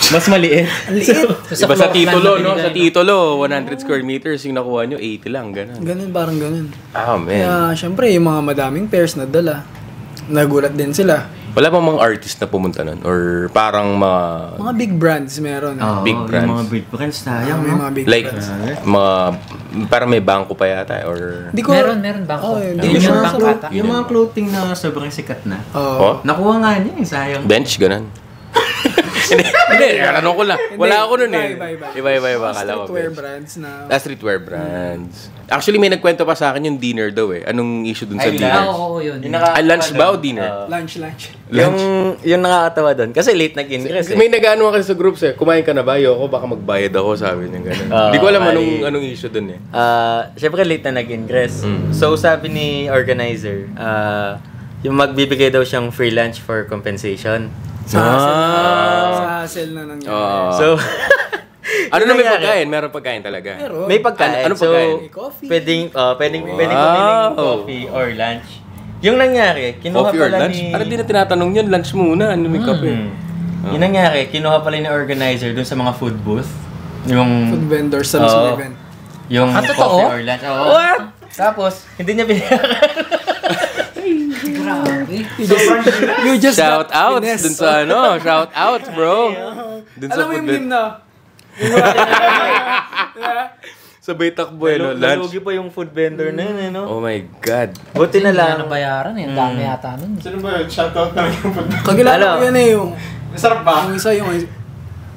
B: Mas maliit.
A: Ang liit.
C: Iba sa titulo, no? Sa titulo, 100 square meters yung nakuha nyo, 80 lang, ganun.
A: Ganun, parang ganun.
C: Oh, man.
A: Kaya, syempre, yung mga madaming pairs na dala, nagulat din sila.
C: Wala bang mga artist na pumunta nun? Or parang mga...
A: Mga big brands meron.
C: Big brands.
B: Yung mga big brands, sayang,
A: May
B: no?
A: mga big
C: Like,
A: brands.
C: mga... Parang may bangko pa yata, or...
A: Di ko,
D: Meron bangko.
A: Hindi
B: Yung
A: ko
B: mga,
A: siya
D: bangko ata.
B: yung mga clothing na sobrang sikat na.
C: Oh?
B: Nakuha nga niya, sayang.
C: Bench, ganun. Hindi, tanong ko lang. Wala ako nun eh. Iba, akala ko.
A: streetwear
C: bench.
A: brands na...
C: Streetwear brands. Actually, may nagkwento pa sa akin yung dinner daw eh. Anong issue dun sa
B: Ay,
C: dinner?
D: Oo, yun.
C: Lunch ba o dinner?
A: Lunch.
B: Yung nakakatawa doon. Kasi late nag-ingress eh.
C: May nag-ano kasi sa groups eh. Kumain ka na ba? Ayoko, baka magbayad ako, sabi niya gano'n. Hindi ko alam anong issue dun eh.
B: Siyempre late na nag-ingress. So sabi ni organizer, yung magbibigay daw siyang free lunch for compensation.
A: Sa hassle na nangyari.
B: So,
C: Ano na may pagkain? Meron pagkain talaga.
A: Meron.
B: may pagkain.
C: Anong
B: So,
C: pagkain?
A: May coffee.
B: pwedeng kumiling coffee or lunch. Yung nangyari, kinuha
C: Coffee or
B: pala
C: lunch?
B: ni...
C: Parang di na tinatanong yun. Lunch muna. Ano may kape?
B: Yung nangyari, kinuha pala ni organizer dun sa mga food booth. Yung...
A: Food vendors sa mismong
B: Oo.
A: event.
B: Yung
D: totoo?
B: coffee or lunch. Oo. What? Tapos, hindi niya binayaran.
D: Grabe.
A: You just
C: Shout
A: got
C: out
A: finesse.
C: dun sa ano. Shout out, bro. Dun sa
A: Alam mo yung meme na?
C: Sabay takbo eh, no? Lunch.
B: Nalugi pa yung food vendor na yun, eh, no?
C: Oh my God.
B: Buti na
D: Hindi
B: lang.
D: na nabayaran eh. Ang dami yata nun.
E: Sino ba yun? Shoutout na lang yung food.
A: Kakilala
B: Alam.
A: ko yan eh yung...
E: Masarap ba?
A: Yung isa yung...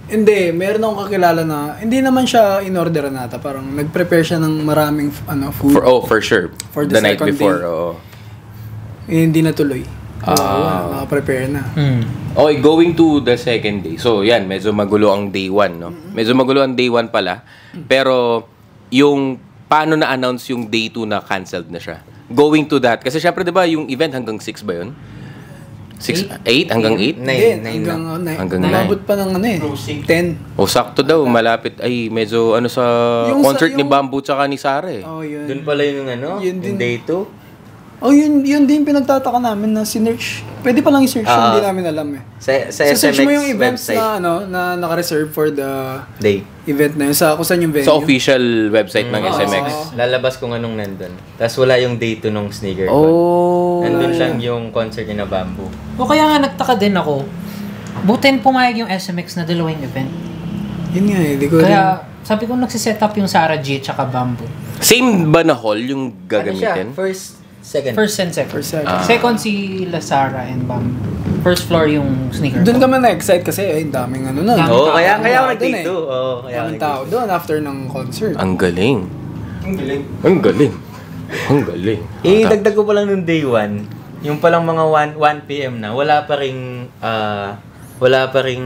A: Hindi, meron akong kakilala na... Hindi naman siya in-order nata. Parang nag-prepare siya ng maraming food.
C: For sure.
A: For the
C: night
A: second
C: before,
A: day.
C: oo.
A: Eh, hindi natuloy. Naka-prepare na.
C: Okay, going to the second day. So, yan, medyo magulo ang day 1, no? Medyo magulo ang day 1 pala. Pero, yung paano na-announce yung day 2 na canceled na siya? Going to that. Kasi syempre, di ba, yung event hanggang 6 ba yun? 8 hanggang 8?
A: Hindi,
C: Hanggang
A: umabot pa ng 10.
C: O sakto daw, malapit. Ay, medyo ano sa
A: Yung
C: concert ni
A: yung-
C: Bamboo tsaka ni Sara eh.
A: Oh, yun.
B: Doon pala yung ano,
A: Yun din.
B: yung day 2.
A: Oh, yun din pinagtataka namin na sinearch. Pwede pa lang i-search yun, hindi namin alam eh.
B: Sa
A: Search
B: SMX
A: mo yung events
B: website.
A: na naka-reserve for the
B: Day.
A: event na yun. Kung saan yung venue.
C: Sa official website ng SMX.
B: Lalabas kung anong nandun. Tapos wala yung day 2 nung sneaker.
C: Oh.
B: Nandun lang yung concert ni na Bamboo.
D: O kaya nga nagtaka din ako. Butin pumayag yung SMX na dalawang event.
A: Yun nga eh, di ko
D: Kaya sabi ko nagsiset up yung Sarah G tsaka Bamboo.
C: Same ba na hall yung
B: Ano
C: gagamitin?
B: siya? First, second.
D: First and second.
A: First second.
D: Second si La Sara and Bamboo. First floor yung sneaker.
A: Doon ka man na-excite kasi daming ano nun.
D: Daming
B: Oo,
D: tao.
B: kaya ako
A: Doon
B: nag-day
A: eh.
B: 2. Oo, kaya ako
A: Daming tao doon after ng concert.
C: Ang galing.
E: Ang galing.
C: Ang galing. Ang galing.
B: Dagdag ko pa lang nung day 1. Yung palang mga 1 p.m. na, wala pa ring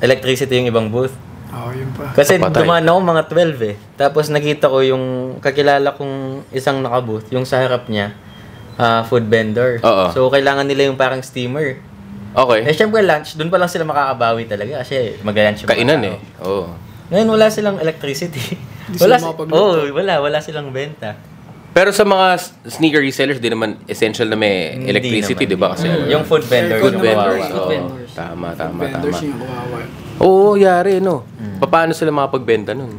B: electricity yung ibang booth.
A: Oo, yun pa.
B: Kasi
C: Kapatay.
B: dumaan ako mga 12 eh. Tapos nakita ko yung kakilala kong isang nakabooth, yung sa harap niya, food vendor.
C: Oo.
B: So kailangan nila yung parang steamer.
C: Okay.
B: Eh syempre lunch, doon pa lang sila makakabawi talaga kasi mag-lunch yung mga
C: Kainan
B: tao.
C: eh. Oo.
B: Ngayon wala silang electricity.
A: Hindi sila
B: Oh,
A: makapagluto.
B: wala silang benta.
C: Pero sa mga sneaker resellers, di naman essential na may
B: Hindi
C: electricity,
B: naman,
C: di ba? Kasi
B: Yung food vendor,
A: Food
B: yung
A: vendors.
B: kawawa.
D: Food
B: Oo.
D: vendors.
C: Tama.
A: Vendors yung kawawa.
C: Oo, yari, no? Paano sila makapagbenta nun?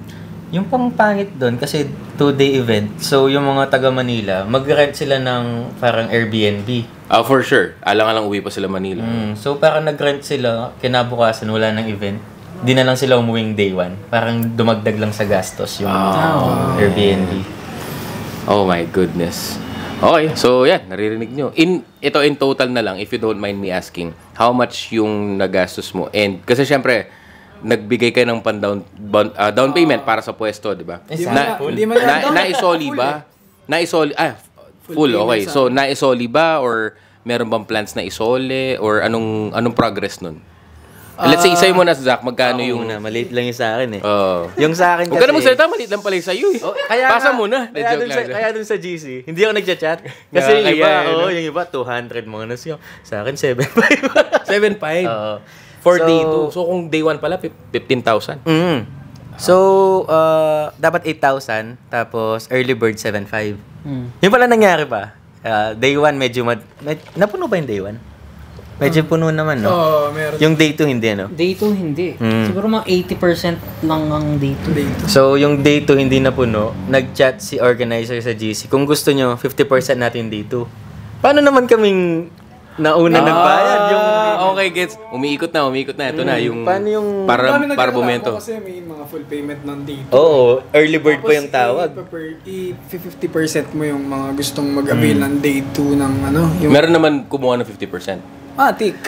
B: Yung pang pangit doon kasi 2-day event. So yung mga taga Manila, mag-rent sila ng parang Airbnb.
C: For sure. Alang-alang uwi pa sila Manila.
B: So parang nag-rent sila, kinabukasan wala ng event. Di na lang sila umuwing day 1. Parang dumagdag lang sa gastos yung Airbnb.
C: Oh my goodness. Okay, so yan, naririnig nyo. Ito in total na lang, if you don't mind me asking, how much yung nagastos mo? And kasi syempre, nagbigay kayo ng down payment para sa pwesto, di ba?
A: Hindi man yan.
C: Naisoli ba? Full, okay. So, naisoli ba or meron bang plans na isole or anong progress nun? Let's say, isayo mo na, Zach, magkano
B: Yung
C: yung...
B: maliit lang yung sa akin eh.
C: Oo.
B: Yung sa akin kasi...
C: Huwag ka na magsalita, maliit lang pala yung sa'yo eh. Pasa mo na.
B: Kaya dun sa GC, hindi ako nagchat-chat. Kasi yung iba, yung iba, 200 mga nasyo. Sa akin, 7.5.
C: 7.5.
B: Oo.
C: For day 2. So, kung day 1 pala, 15,000.
B: So, dapat 8,000, tapos early bird 7.5. Yung pala nangyari pa. Day 1 medyo napuno ba yung day 1? Medyo puno naman, no?
A: Oo, meron.
B: Yung day 2 hindi, no?
D: Day 2 hindi. Siguro mga 80% lang ang day 2.
B: So, yung day 2 hindi napuno, nag-chat si organizer sa GC. Kung gusto nyo, 50% natin day 2. Paano naman kaming nauna nagbayad? Yung
C: Okay, gets. Umiikot na. Ito na yung...
B: paano yung...
C: Para bumento.
A: Kasi may mga full payment ng dito.
B: Oo, early bird pa yung tawag.
A: 50% mo yung mga gustong mag-avail ng day 2 ng ano. Yung
C: Meron naman kumuha ng 50%.
A: Matic.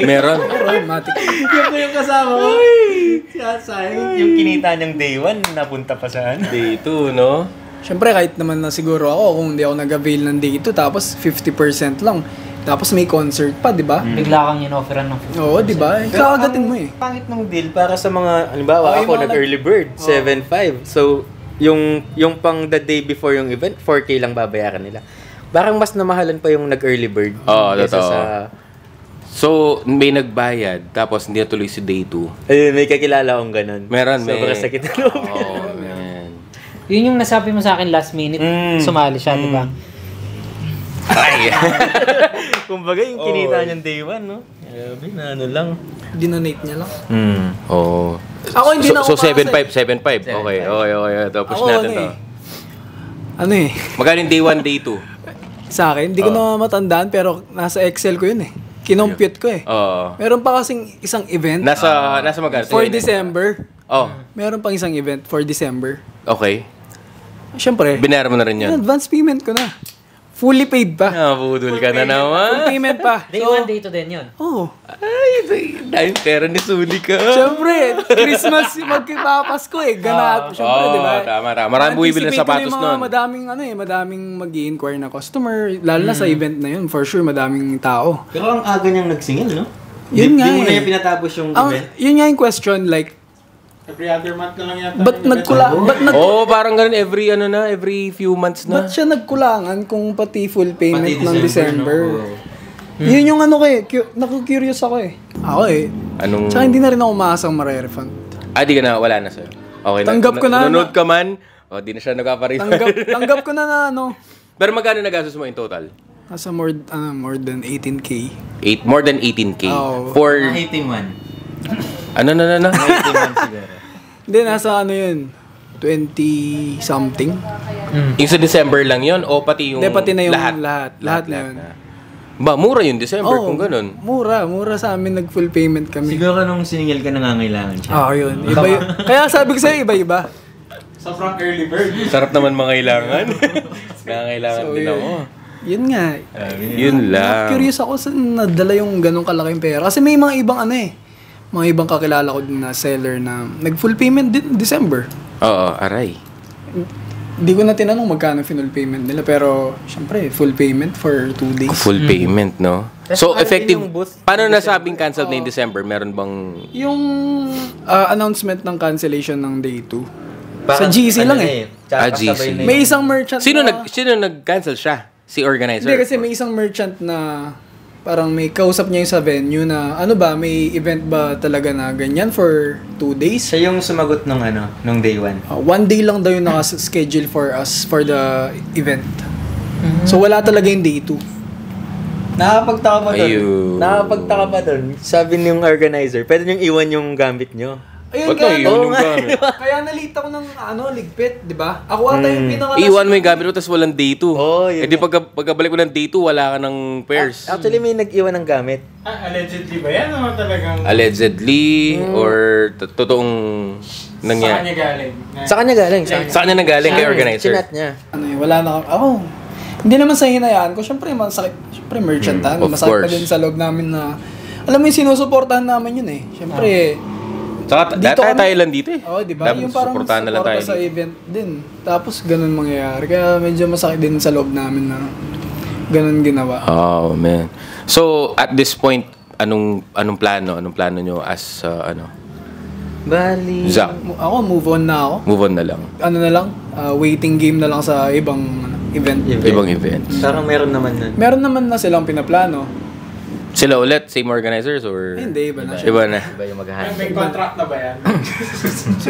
C: Meron.
A: Matic.
B: Yung ko yung kasama ko. Sayang. Yung kinita niyang day 1, napunta pa saan?
C: Day 2, no?
A: Siyempre, kahit naman na siguro ako, kung hindi ako nag-avail ng day 2, tapos 50% lang. Tapos may concert pa, di ba?
D: Bigla kang in-offeran ng 50%.
A: Oo, di ba? Kakagatin mo eh.
B: Pangit ng deal para sa mga, halimbawa,
A: yung
B: ako
A: mga
B: nag-early bird, 7.5. So, yung pang the day before yung event, 4K lang babayaran nila. Parang mas namahalan pa yung nag-early bird.
C: Oo,
B: kaysa
C: totoo.
B: sa...
C: So, may nagbayad, tapos hindi natuloy si day 2.
B: Ayun, may kakilala akong ganun.
C: Meron,
B: Sobrang sakit na loob.
C: Oh, man.
D: Yun yung nasabi mo sa akin last minute. Sumali siya, di ba?
C: Ay!
B: Kumbaga, yung kinita niyang day 1, no? Grabe na, ano lang.
A: Dinonate niya lang.
C: Oo.
A: Ako hindi na
C: So,
A: ako
C: 7.5. Okay. Ito, push
A: Ako
C: natin
A: ano
C: to.
A: eh. Ano eh.
C: Magkano yung day 1, day 2?
A: Sa akin, hindi ko na matandaan pero nasa Excel ko yun eh. Kinompute ko eh.
C: Oo.
A: Meron pa kasing isang event
C: Nasa magkano?
A: for December.
C: Oh,
A: Meron pang isang event for December.
C: okay.
A: Siyempre,
C: Binayaran mo na rin yun.
A: advance payment ko na. Fully paid pa.
C: Budol ka na
A: Full
C: naman.
A: payment pa.
D: Day 1, day 2 din yun.
A: Oo.
C: Ay, dahil pera ni Suli ka.
A: Siyempre, Christmas magpapasko eh. Ganat. Siyempre, di ba?
C: Tama. Maraming bumibili ng
A: Anticipate
C: sapatos
A: ko na yung
C: nun.
A: madaming mag-i-inquire na customer. Lalo na sa event na yun, for sure, madaming tao.
B: Pero ang aga niyang nagsingil, no?
A: Yun nga
B: Di mo na
A: eh.
B: yung pinatapos yung
A: Ang,
B: event.
A: yun nga yung question, like,
E: Every other month na lang yata.
A: ba't
C: Parang ganun every few months na.
A: ba't siya nagkulangan kung pati full payment
B: Pati
A: ng December?
B: no?
A: Yun yung ano ko eh. Naku-curious ako eh. Ako eh.
C: Anong...
A: Tsaka hindi na rin ako maasang marerefund.
C: di ka na, wala na sa'yo. Okay
A: Tanggap ko na.
C: Nanonood ka man, di na siya nagpaparito.
A: Tanggap ko na ano.
C: Pero magkano nagastos mo in total?
A: Nasa more than 18K.
C: More than 18K.
A: Oh.
C: For...
B: Hating one.
C: Ano?
B: Hating one siguro.
A: Hindi, nasa ano yun. 20 something.
C: Yung sa December lang yon o pati yung
A: Hindi, pati na yung
C: lahat?
A: lahat na yun.
C: Ba, mura yung December kung ganun.
A: Mura sa amin nag-full payment kami.
B: Siguro nung siningil ka nangangailangan siya.
A: Yun. Kaya sabi ko sa'yo, iba-iba.
E: Sobrang early bird.
C: Sarap naman mangailangan. Nangangailangan din ako.
A: Yun nga.
C: Yun lang.
A: Curious ako sa nadala yung ganong kalaking pera. Kasi may mga ibang mga ibang kakilala ko din na seller na nag-full payment din December.
C: Oo, aray.
A: Hindi ko na tinanong magkano full payment nila, pero syempre, full payment for 2 days.
C: Full payment, no? So,
B: Ano
C: effective,
B: yung booth?
C: paano nasabing cancelled na yung December? Meron bang...
A: Yung announcement ng cancellation ng day 2. Sa GC lang eh.
C: GC.
A: May isang merchant
C: Sino
A: na...
C: nag-cancel siya? Si organizer?
A: Hindi, kasi may isang merchant na parang may kausap niya yung sa venue na ano ba, may event ba talaga na ganyan for 2 days?
B: Siya yung sumagot nung day 1.
A: 1 day lang daw yung naka-schedule for us for the event. So wala talaga yung day 2.
B: Nakapagtaka pa doon.
C: Ayun.
B: Nakapagtaka pa doon. Sabi niyong organizer, pwede niyong iwan yung gamit niyo.
A: Ayun
C: Ba't na yun yung gamit?
A: Kaya nalita ko ng ligpit, di ba? Ako ata yung pinaka
C: Iwan mo yung gamit mo, tapos walang day 2.
B: Yun.
C: Eh di pagkabalik mo ng day 2, wala ka ng pairs.
B: Actually, may nag-iwan ng gamit.
E: Allegedly ba yan? Naman talagang
C: Allegedly, or totoong
E: sa
C: nangyari.
E: kanya galing.
B: Sa kanya galing.
C: Sa kanya nanggaling kay organizer.
B: Chinat niya.
A: wala na ako. Hindi naman sa hinayaan ko. Siyempre, masakit. Siyempre, merchantan.
C: of
A: Masakit pa
C: course.
A: din sa loob namin na... Alam mo yung sinusuportahan namin yun eh. Siyempre,
C: Saka
A: Dito
C: tayo lang dito eh.
A: di ba?
C: Dapat
A: Yung parang
C: suportahan na lang tayo
A: suporta sa
C: dito.
A: event din. Tapos, ganun mangyayari. Kaya medyo masakit din sa loob namin na ganun ginawa.
C: Oh, man. So, at this point, anong plano nyo as
B: Bali.
C: Zach?
A: Ako, move on na ako.
C: Move on na lang.
A: Ano na lang, waiting game na lang sa ibang event.
C: Ibang events.
B: Parang meron naman nun.
A: Meron naman na silang pinaplano.
C: Sila ulit, same organizers or?
A: Hindi, iba na.
C: Iba na.
B: Iba yung mag-handle.
E: May contract na ba yan?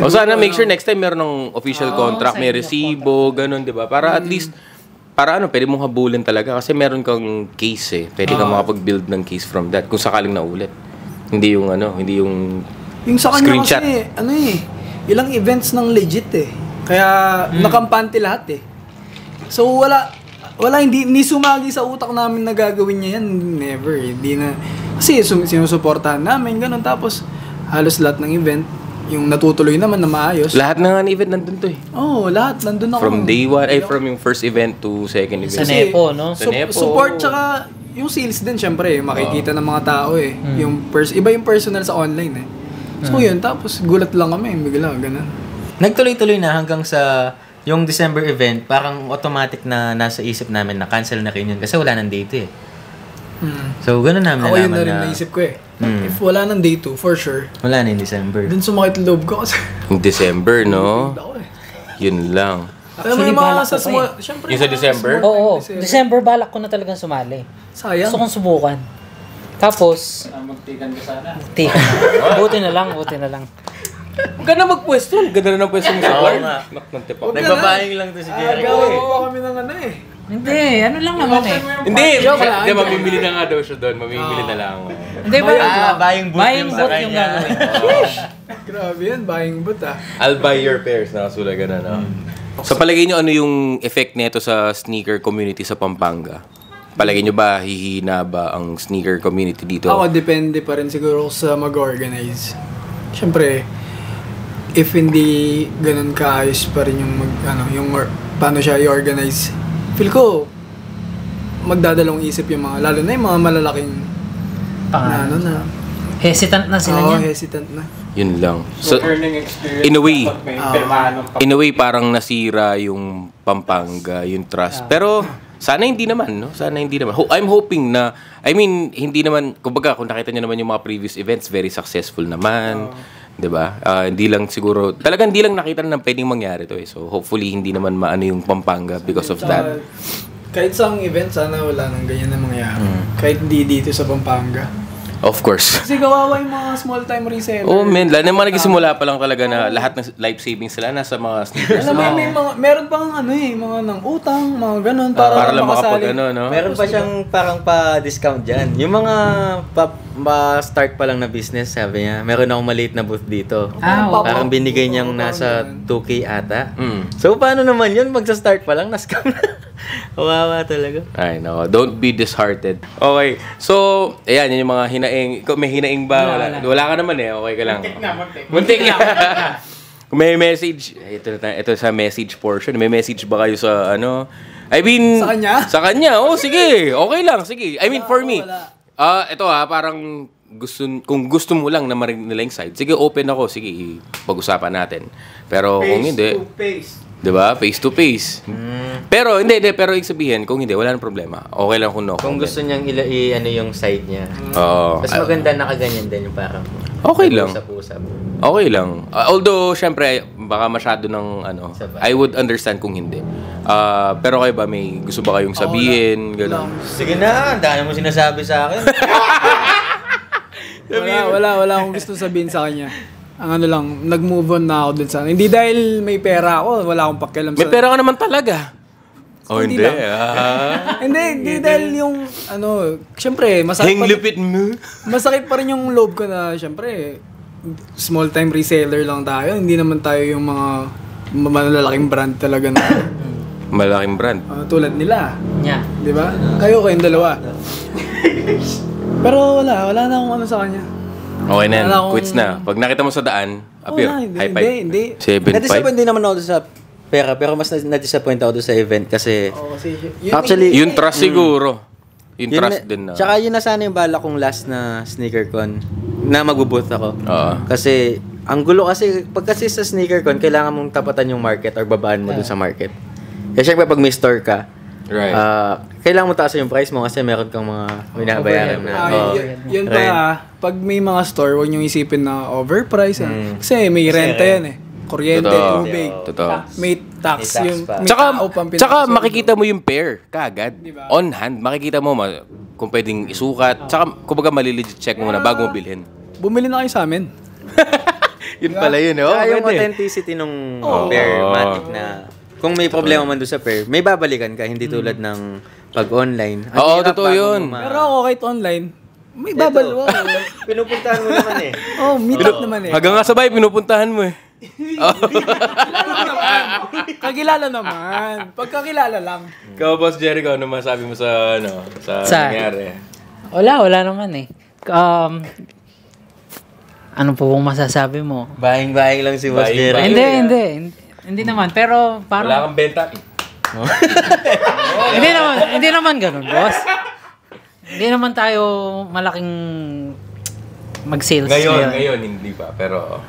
C: O sana make sure next time meron ng official contract, may resibo, ganun, di ba? Para at least, pwede mong habulin talaga kasi meron kang case eh. Pwede kang makapag-build ng case from that kung sakaling naulit. Hindi yung
A: Yung sa kanya
C: screenshot.
A: kasi, ilang events ng legit eh. Kaya, nakampante lahat eh. So, hindi sumagi sa utak namin na gagawin niya yan. Never. Hindi na. Kasi sinusuportahan namin, ganun. Tapos, halos lahat ng event, yung natutuloy naman na maayos.
C: Lahat ng event nandun to eh.
A: Lahat. Nandun ako.
C: From day one, from yung first event to second event.
D: Sa Nepo, no?
C: Sa Nepo.
A: Support, tsaka yung sales din, syempre, makikita ng mga tao eh. Iba yung personal sa online eh. So yun, tapos gulat lang kami, bigla, ganun.
B: Nagtuloy-tuloy na hanggang sa yung December event, parang automatic na nasa isip namin na cancel na rin yun kasi wala nang date eh. So, ganun namin
A: Ako yun
B: nalaman
A: na rin naisip ko eh. If wala ng day 2, for sure.
B: Wala na yung December.
A: Dun sumakit loob ko kasi.
C: Yung December, no?
A: Ako eh.
C: Yun lang.
A: Alam mo yung mga sa small, syempre.
C: Yung sa December?
D: Oo. December, balak ko na talagang sumali.
A: Sayang.
D: Gusto kong subukan. Tapos,
E: Magtikan ka sana.
D: tika na. Buti na lang.
C: Huwag ka na magpwesto. Ganda na ng pwesto mo sa bar. Naknantip ako.
B: Nagbabayang lang to si Jericho
A: Gawin
B: eh.
A: mo kami ng ano eh.
D: Hindi, ano lang naman eh.
C: Hindi,
A: Joke lang.
C: mamimili na nga daw siya doon. Mamimili na lang.
D: Hindi ba?
B: buying boot
D: Buying
B: yung sa
D: boot
B: kanya.
D: yung gagawin.
A: Grabe yan, buying boot ah.
C: I'll buy your pairs. Nakasulagan na, no? Sa palagay nyo, ano yung effect nito sa sneaker community sa Pampanga? Palagay nyo ba, hihina ba ang sneaker community dito?
A: Ako, depende pa rin siguro sa mag-organize. Siyempre, if hindi ganun kaayos pa rin yung paano siya i-organize, feel ko, magdadalawang isip yung mga, lalo na yung mga malalaking
D: Hesitant na sila niyan.
A: hesitant na.
C: Yun lang. So,
E: Learning experience.
C: in a way,
E: Pag may pirmahan ng
C: in a way, parang nasira yung Pampanga, yung trust. Pero, sana hindi naman, no? Sana hindi naman. I'm hoping na, hindi naman, kumbaga, kung nakita nyo naman yung mga previous events, very successful naman. 'Di ba? Hindi lang siguro, talagang hindi lang nakita na pwedeng mangyari to eh. So, hopefully, hindi naman maano yung Pampanga because of that.
A: Kahit sa event, sana wala nang ganyan na mangyari. Kahit hindi dito sa Pampanga.
C: Of course.
A: Kasi kawawa yung mga small-time reseller.
C: Oh man, lalo na mga nagsimula pa lang talaga na lahat ng life savings sila nasa mga sneakers.
A: Alam mo, meron pang mga nang utang, mga ganun, para
C: lang
A: makasali.
C: makapag no?
B: Meron pa siyang parang pa-discount dyan. Yung mga pa-start pa lang na business, sabi niya, meron akong maliit na booth dito. Parang binigay niyang nasa 2K ata. So, paano naman yun? Magsa-start pa lang, na-scam na. Kawawa talaga.
C: Ay, no. Don't be disheartened. Okay. So, ayan, yun yung mga hinaing. Ikaw, may hinaing ba? Wala ka naman eh. Okay ka lang. Muntik na. Kung may message, ito sa message portion. May message ba kayo sa
A: Sa kanya?
C: Sa kanya. Oh, sige. Okay lang. Sige. For me. Ito parang kung gusto mo lang na marinig nila yung side, sige, open ako. Sige, pag-usapan natin. Pero kung hindi, diba? Face to face. Pero hindi, pero ibig sabihin, kung hindi, wala nang problema. Okay lang kung no.
B: Kung gusto niyang yung side niya. Mas maganda nakaganyan din yung parang
C: okay lang.
B: Usap-usap.
C: Okay lang. Although, syempre, baka masyado ng I would understand kung hindi. Pero kayo ba, may gusto ba kayong sabihin? Gano'n.
B: Sige na, dahil mo sinasabi sa akin.
A: Wala akong gusto sabihin sa kanya. Ang nag-move on na ako dun sa hindi dahil may pera ako, wala akong pakialam
C: May pera ka naman talaga.
A: Hindi
C: hindi.
A: lang. Hindi dahil yung, syempre,
C: Hinglipit mo.
A: masakit pa rin yung loob ko na, syempre, small time reseller lang tayo. Hindi naman tayo yung mga malalaking brand talaga na.
C: Malaking brand.
A: Tulad nila.
D: Yeah.
A: Di ba? Kayong dalawa. Pero wala na akong sa kanya.
C: Okay na yan.
A: Wala akong-
C: Quits na. Pag nakita mo sa daan, appear. High five.
A: Hindi.
C: 7-5.
B: Na-disappoint din naman ako sa pera, pero mas na-disappoint ako doon sa event kasi
A: Kasi,
B: actually,
C: Yung trust siguro. Yung trust din na.
B: Tsaka yun na sana yung bala kong last na SneakerCon na mag-booth ako.
C: Oo.
B: Kasi, ang gulo kasi, pag kasi sa SneakerCon, kailangan mong tapatan yung market or babaan mo dun sa market. Kasi syempre, pag may store ka,
C: Right.
B: Kailangan mo taasan yung price mo kasi meron kang mga binabayaran na.
A: Yun pa, pag may mga store, huwag niyong isipin na overprice. Kasi may renta yan eh. Kuryente,
C: Totoo.
A: tubig.
C: Totoo.
A: May tax
B: May tax
A: yung
B: pa.
A: may
C: Tsaka,
A: tao pang
C: tsaka
A: pinapasok.
C: makikita mo yung pair kaagad.
A: Diba?
C: On hand, makikita mo kung pwedeng isukat. Tsaka, kumbaga malilegit check mo muna bago mo bilhin.
A: Bumili na kayo sa amin.
C: Yun pala yun, oh.
B: Tsaka yung
C: Pwede.
B: authenticity nung pair, matic na kung may problema man doon sa pair, may babalikan ka, hindi tulad ng pag-online. Ang
C: Oo,
B: hirap
C: totoo
B: bago
C: yun.
B: mo
A: Pero ako kahit online, may babal.
B: Pinupuntahan mo naman eh.
A: Oh, meet up naman eh.
C: Hanggang nga sabay, pinupuntahan mo eh.
A: Kagilala naman. Pagkakilala lang.
C: Ikaw, Boss Jericho, ano masabi mo sa
D: Sa-
C: nangyari?
D: Wala naman eh. Ano po bang masasabi mo?
B: Bahing-bahing lang si Boss
C: Bahing-bahing.
B: Jerry.
D: Hindi naman. Pero
C: Wala
D: parang,
C: kang benta.
D: hindi naman ganun, boss. Hindi naman tayo malaking mag-sales
C: Ngayon, hindi pa. Pero,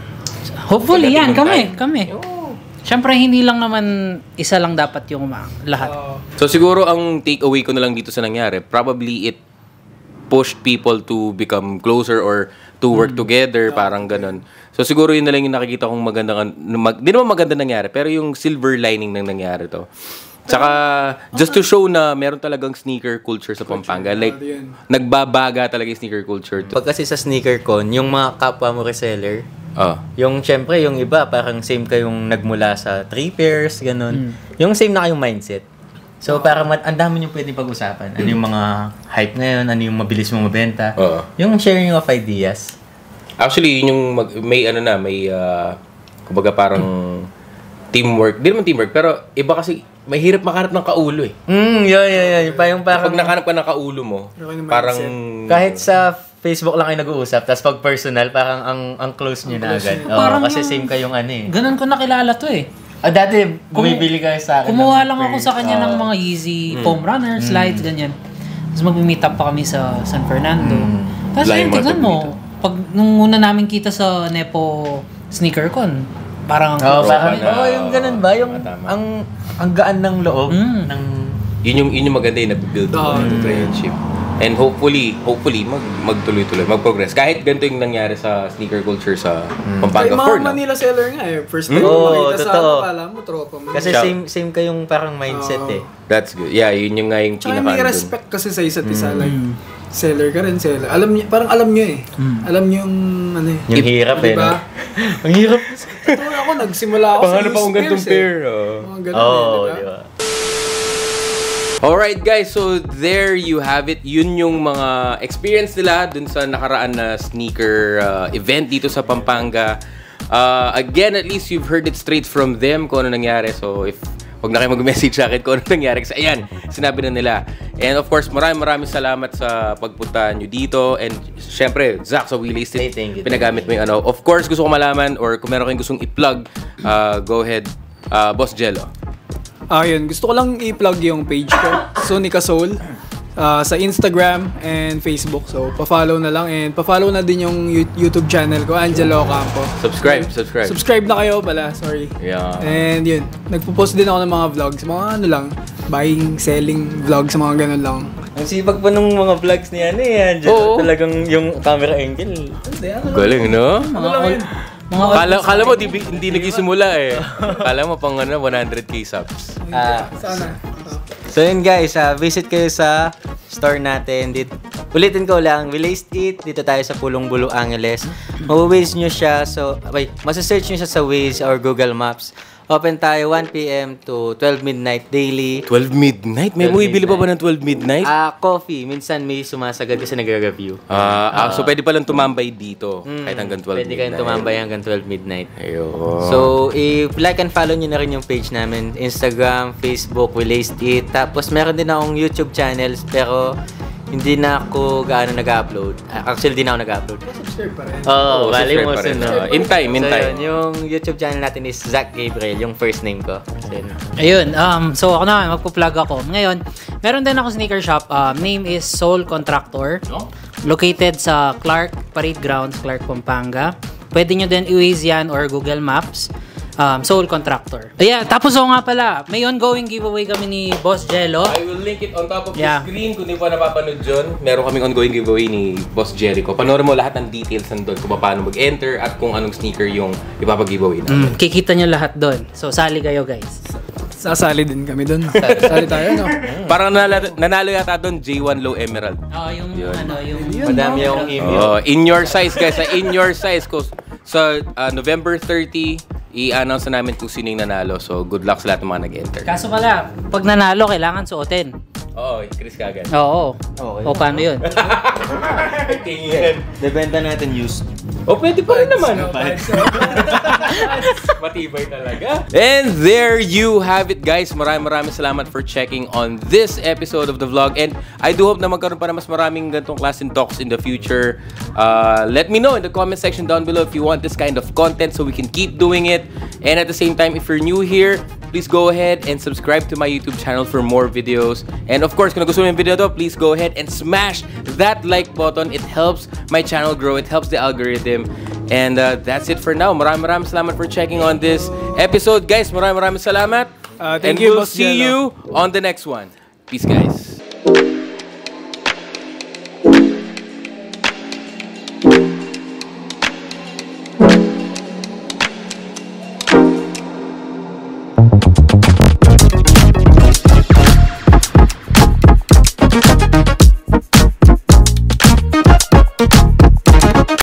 D: Hopefully yan,
C: Pagdating ng
D: kami. Siyempre, hindi lang naman isa lang dapat yung lahat.
C: so siguro ang takeaway ko na lang dito sa nangyari, probably it pushed people to become closer or to work together, parang ganun. So siguro yun na lang yung nakikita kong maganda, di naman maganda nangyari, pero yung silver lining nang nangyari to. Tsaka, just to show na meron talagang sneaker culture sa Pampanga. Like, nagbabaga talaga yung sneaker culture.
B: Pag kasi sa sneaker con, yung mga kapwa mo reseller, yung syempre, yung iba, parang same kayong nagmula sa 3 pairs, ganun. Yung same na kayong mindset. So, parang ang dami nyo pwedeng pag-usapan. Ano yung mga hype ngayon, ano yung mabilis mo mabenta. Yung sharing of ideas.
C: Actually, yun yung may kumbaga parang teamwork. Di naman teamwork, pero iba kasi mahirap makahanap ng kaulo eh.
B: Yung parang,
C: Pag nakahanap ka ng kaulo mo, parang
B: kahit sa Facebook lang kayo nag-uusap, tapos pag personal, parang ang close nyo na agad.
D: Parang
B: Kasi
D: yung-
B: same kayong ano eh.
D: Ganun ko nakilala to eh.
B: Dati, bumibili kayo sa akin.
D: Kumuha
B: ng
D: lang ako
B: pairs.
D: sa kanya ng mga Yeezy foam runner, slides, ganyan. Tapos mag-meet up pa kami sa San Fernando. Tapos
C: Layo
D: yun,
C: mga
D: tignan mo, pag nung una namin kita sa Nepo Sneaker Con, parang
B: Parang,
C: na.
B: yung ganun ba? Yung,
C: Tama.
B: ang gaan ng loob. ng
C: yun yung maganda yung nabibuild mo yung friendship. And hopefully magtuloy-tuloy, mag-progress. Kahit ganito yung nangyari sa sneaker culture sa Pampanga
A: May
C: for
A: mga
C: now.
A: Manila seller nga eh. First time
B: Oo,
A: makita sa
B: totoo.
A: kala mo, tropa mo.
B: Kasi
C: Siya-
B: same kayong parang mindset eh.
C: That's good. Yeah, yun yung nga yung
A: Tsaka may
C: pinaka
A: respect kasi sa isa't isa. Like, seller ka rin, seller. Parang alam nyo eh. Alam nyo yung ano eh.
B: Yung hirap eh.
A: Diba?
B: Ang hirap.
A: Ito ako, nagsimula ako
C: Paano pa
A: loose
C: kung ganitong
A: pairs
C: pair?
A: Mga ganun eh, diba?
B: Di ba?
C: Alright guys, so there you have it. Yun yung mga experience nila dun sa nakaraan na sneaker event dito sa Pampanga. Again, at least you've heard it straight from them kung ano nangyari. So if huwag na kayo mag-message sa akin kung ano nangyari. Kasi ayan, sinabi na nila. And of course, maraming salamat sa pagpunta nyo dito. And syempre, Zach, sa Willie Street,
B: Thank you.
C: pinagamit mo yung ano. Of course, gusto ko malaman or kung meron kayong gustong i-plug, go ahead, Boss Jello.
A: Yun. Gusto ko lang i-plug yung page ko, Sonica Soul, sa Instagram and Facebook. So, pa-follow na lang and pa-follow na din yung YouTube channel ko, Angelo Campo.
C: Subscribe.
A: Subscribe na kayo pala, sorry.
C: Yeah.
A: And yun, nagpo-post din ako ng mga vlogs, mga ano lang, buying, selling vlogs, mga ganun lang.
B: Ang sipag pa nung mga vlogs ni ano eh.
C: Oo.
B: Talagang yung camera angle.
C: Galing, no?
A: Ano lang yun?
C: Kala mo hindi nagsisimula eh. Kala mo pang 100k subs.
A: Sana.
B: So yun guys, visit kayo sa store natin. Ulitin ko lang, Willaced It. Dito tayo sa Pulong Bulo, Angeles. Mawawaze nyo siya. So, masasearch nyo siya sa Waze or Google Maps. Open tayo 1 p.m. to 12 midnight daily.
C: 12 midnight? May
B: 12
C: bumibili pa ba ng 12 midnight?
B: Coffee. Minsan may sumasagad kasi nagre-review.
C: So pwede palang tumambay dito kahit hanggang 12
B: Pwede
C: midnight.
B: kayong tumambay hanggang 12 midnight.
C: Ayun.
B: So, like and follow nyo na rin yung page namin. Instagram, Facebook, Willaced It. Tapos, meron din akong YouTube channels, pero hindi na ako gaano nag-upload. Actually, di na ako nag-upload.
A: Subscribe pa rin.
B: Oo, bali
C: subscribe
B: mo
C: pa rin.
B: sunod.
C: In time.
B: So, yun, yung YouTube channel natin is Zach Gabriel, yung first name ko. So, yun.
D: Ayun, so ako naman, magpo-plug ako. Ngayon, meron din ako sneaker shop. Name is Soul Contractor. Located sa Clark Parade Grounds, Clark, Pampanga. Pwede nyo din i-Waze yan or Google Maps. Soul Contractor. Tapos nga pala, may ongoing giveaway kami ni Boss Jello.
C: I will link it on top of the screen. Kung di pa napapanood dyan, meron kaming ongoing giveaway ni Boss Jericho. Panoorin mo lahat ng details nandun kung paano mag-enter at kung anong sneaker yung ipapag-giveaway natin.
D: Kikita nyo lahat doon. So, sali kayo, guys.
A: Sasali din kami doon. Sali tayo, no?
C: Parang nanalo yata doon, J1 Low Emerald.
D: Yung
B: Madami akong email.
C: In your size, guys. In your size. So, November 30, i-announce na namin kung sino yung nanalo. So, good luck sa lahat ng mga nag-enter.
D: Kaso pala, pag nanalo, kailangan suotin.
C: Oo, Chris kagad.
D: Oo.
B: Okay.
D: O, paano yun?
C: Tingin.
B: Depende natin used.
C: O, pwede pa rin naman. Matibay talaga. And there you have it, guys. Maraming salamat for checking on this episode of the vlog. And I do hope na magkaroon pa na mas maraming ganitong klaseng talks in the future. Let me know in the comment section down below if you want this kind of content so we can keep doing it. And at the same time, if you're new here, please go ahead and subscribe to my YouTube channel for more videos. And of course, kung nagustuhan mo yung video to, please go ahead and smash that like button. It helps my channel grow. It helps the algorithm. And that's it for now. Maraming salamat for checking on this episode, guys. Maraming salamat.
A: Thank
C: and
A: you,
C: we'll
A: Boss
C: see
A: Jello.
C: you on the next one. Peace, guys.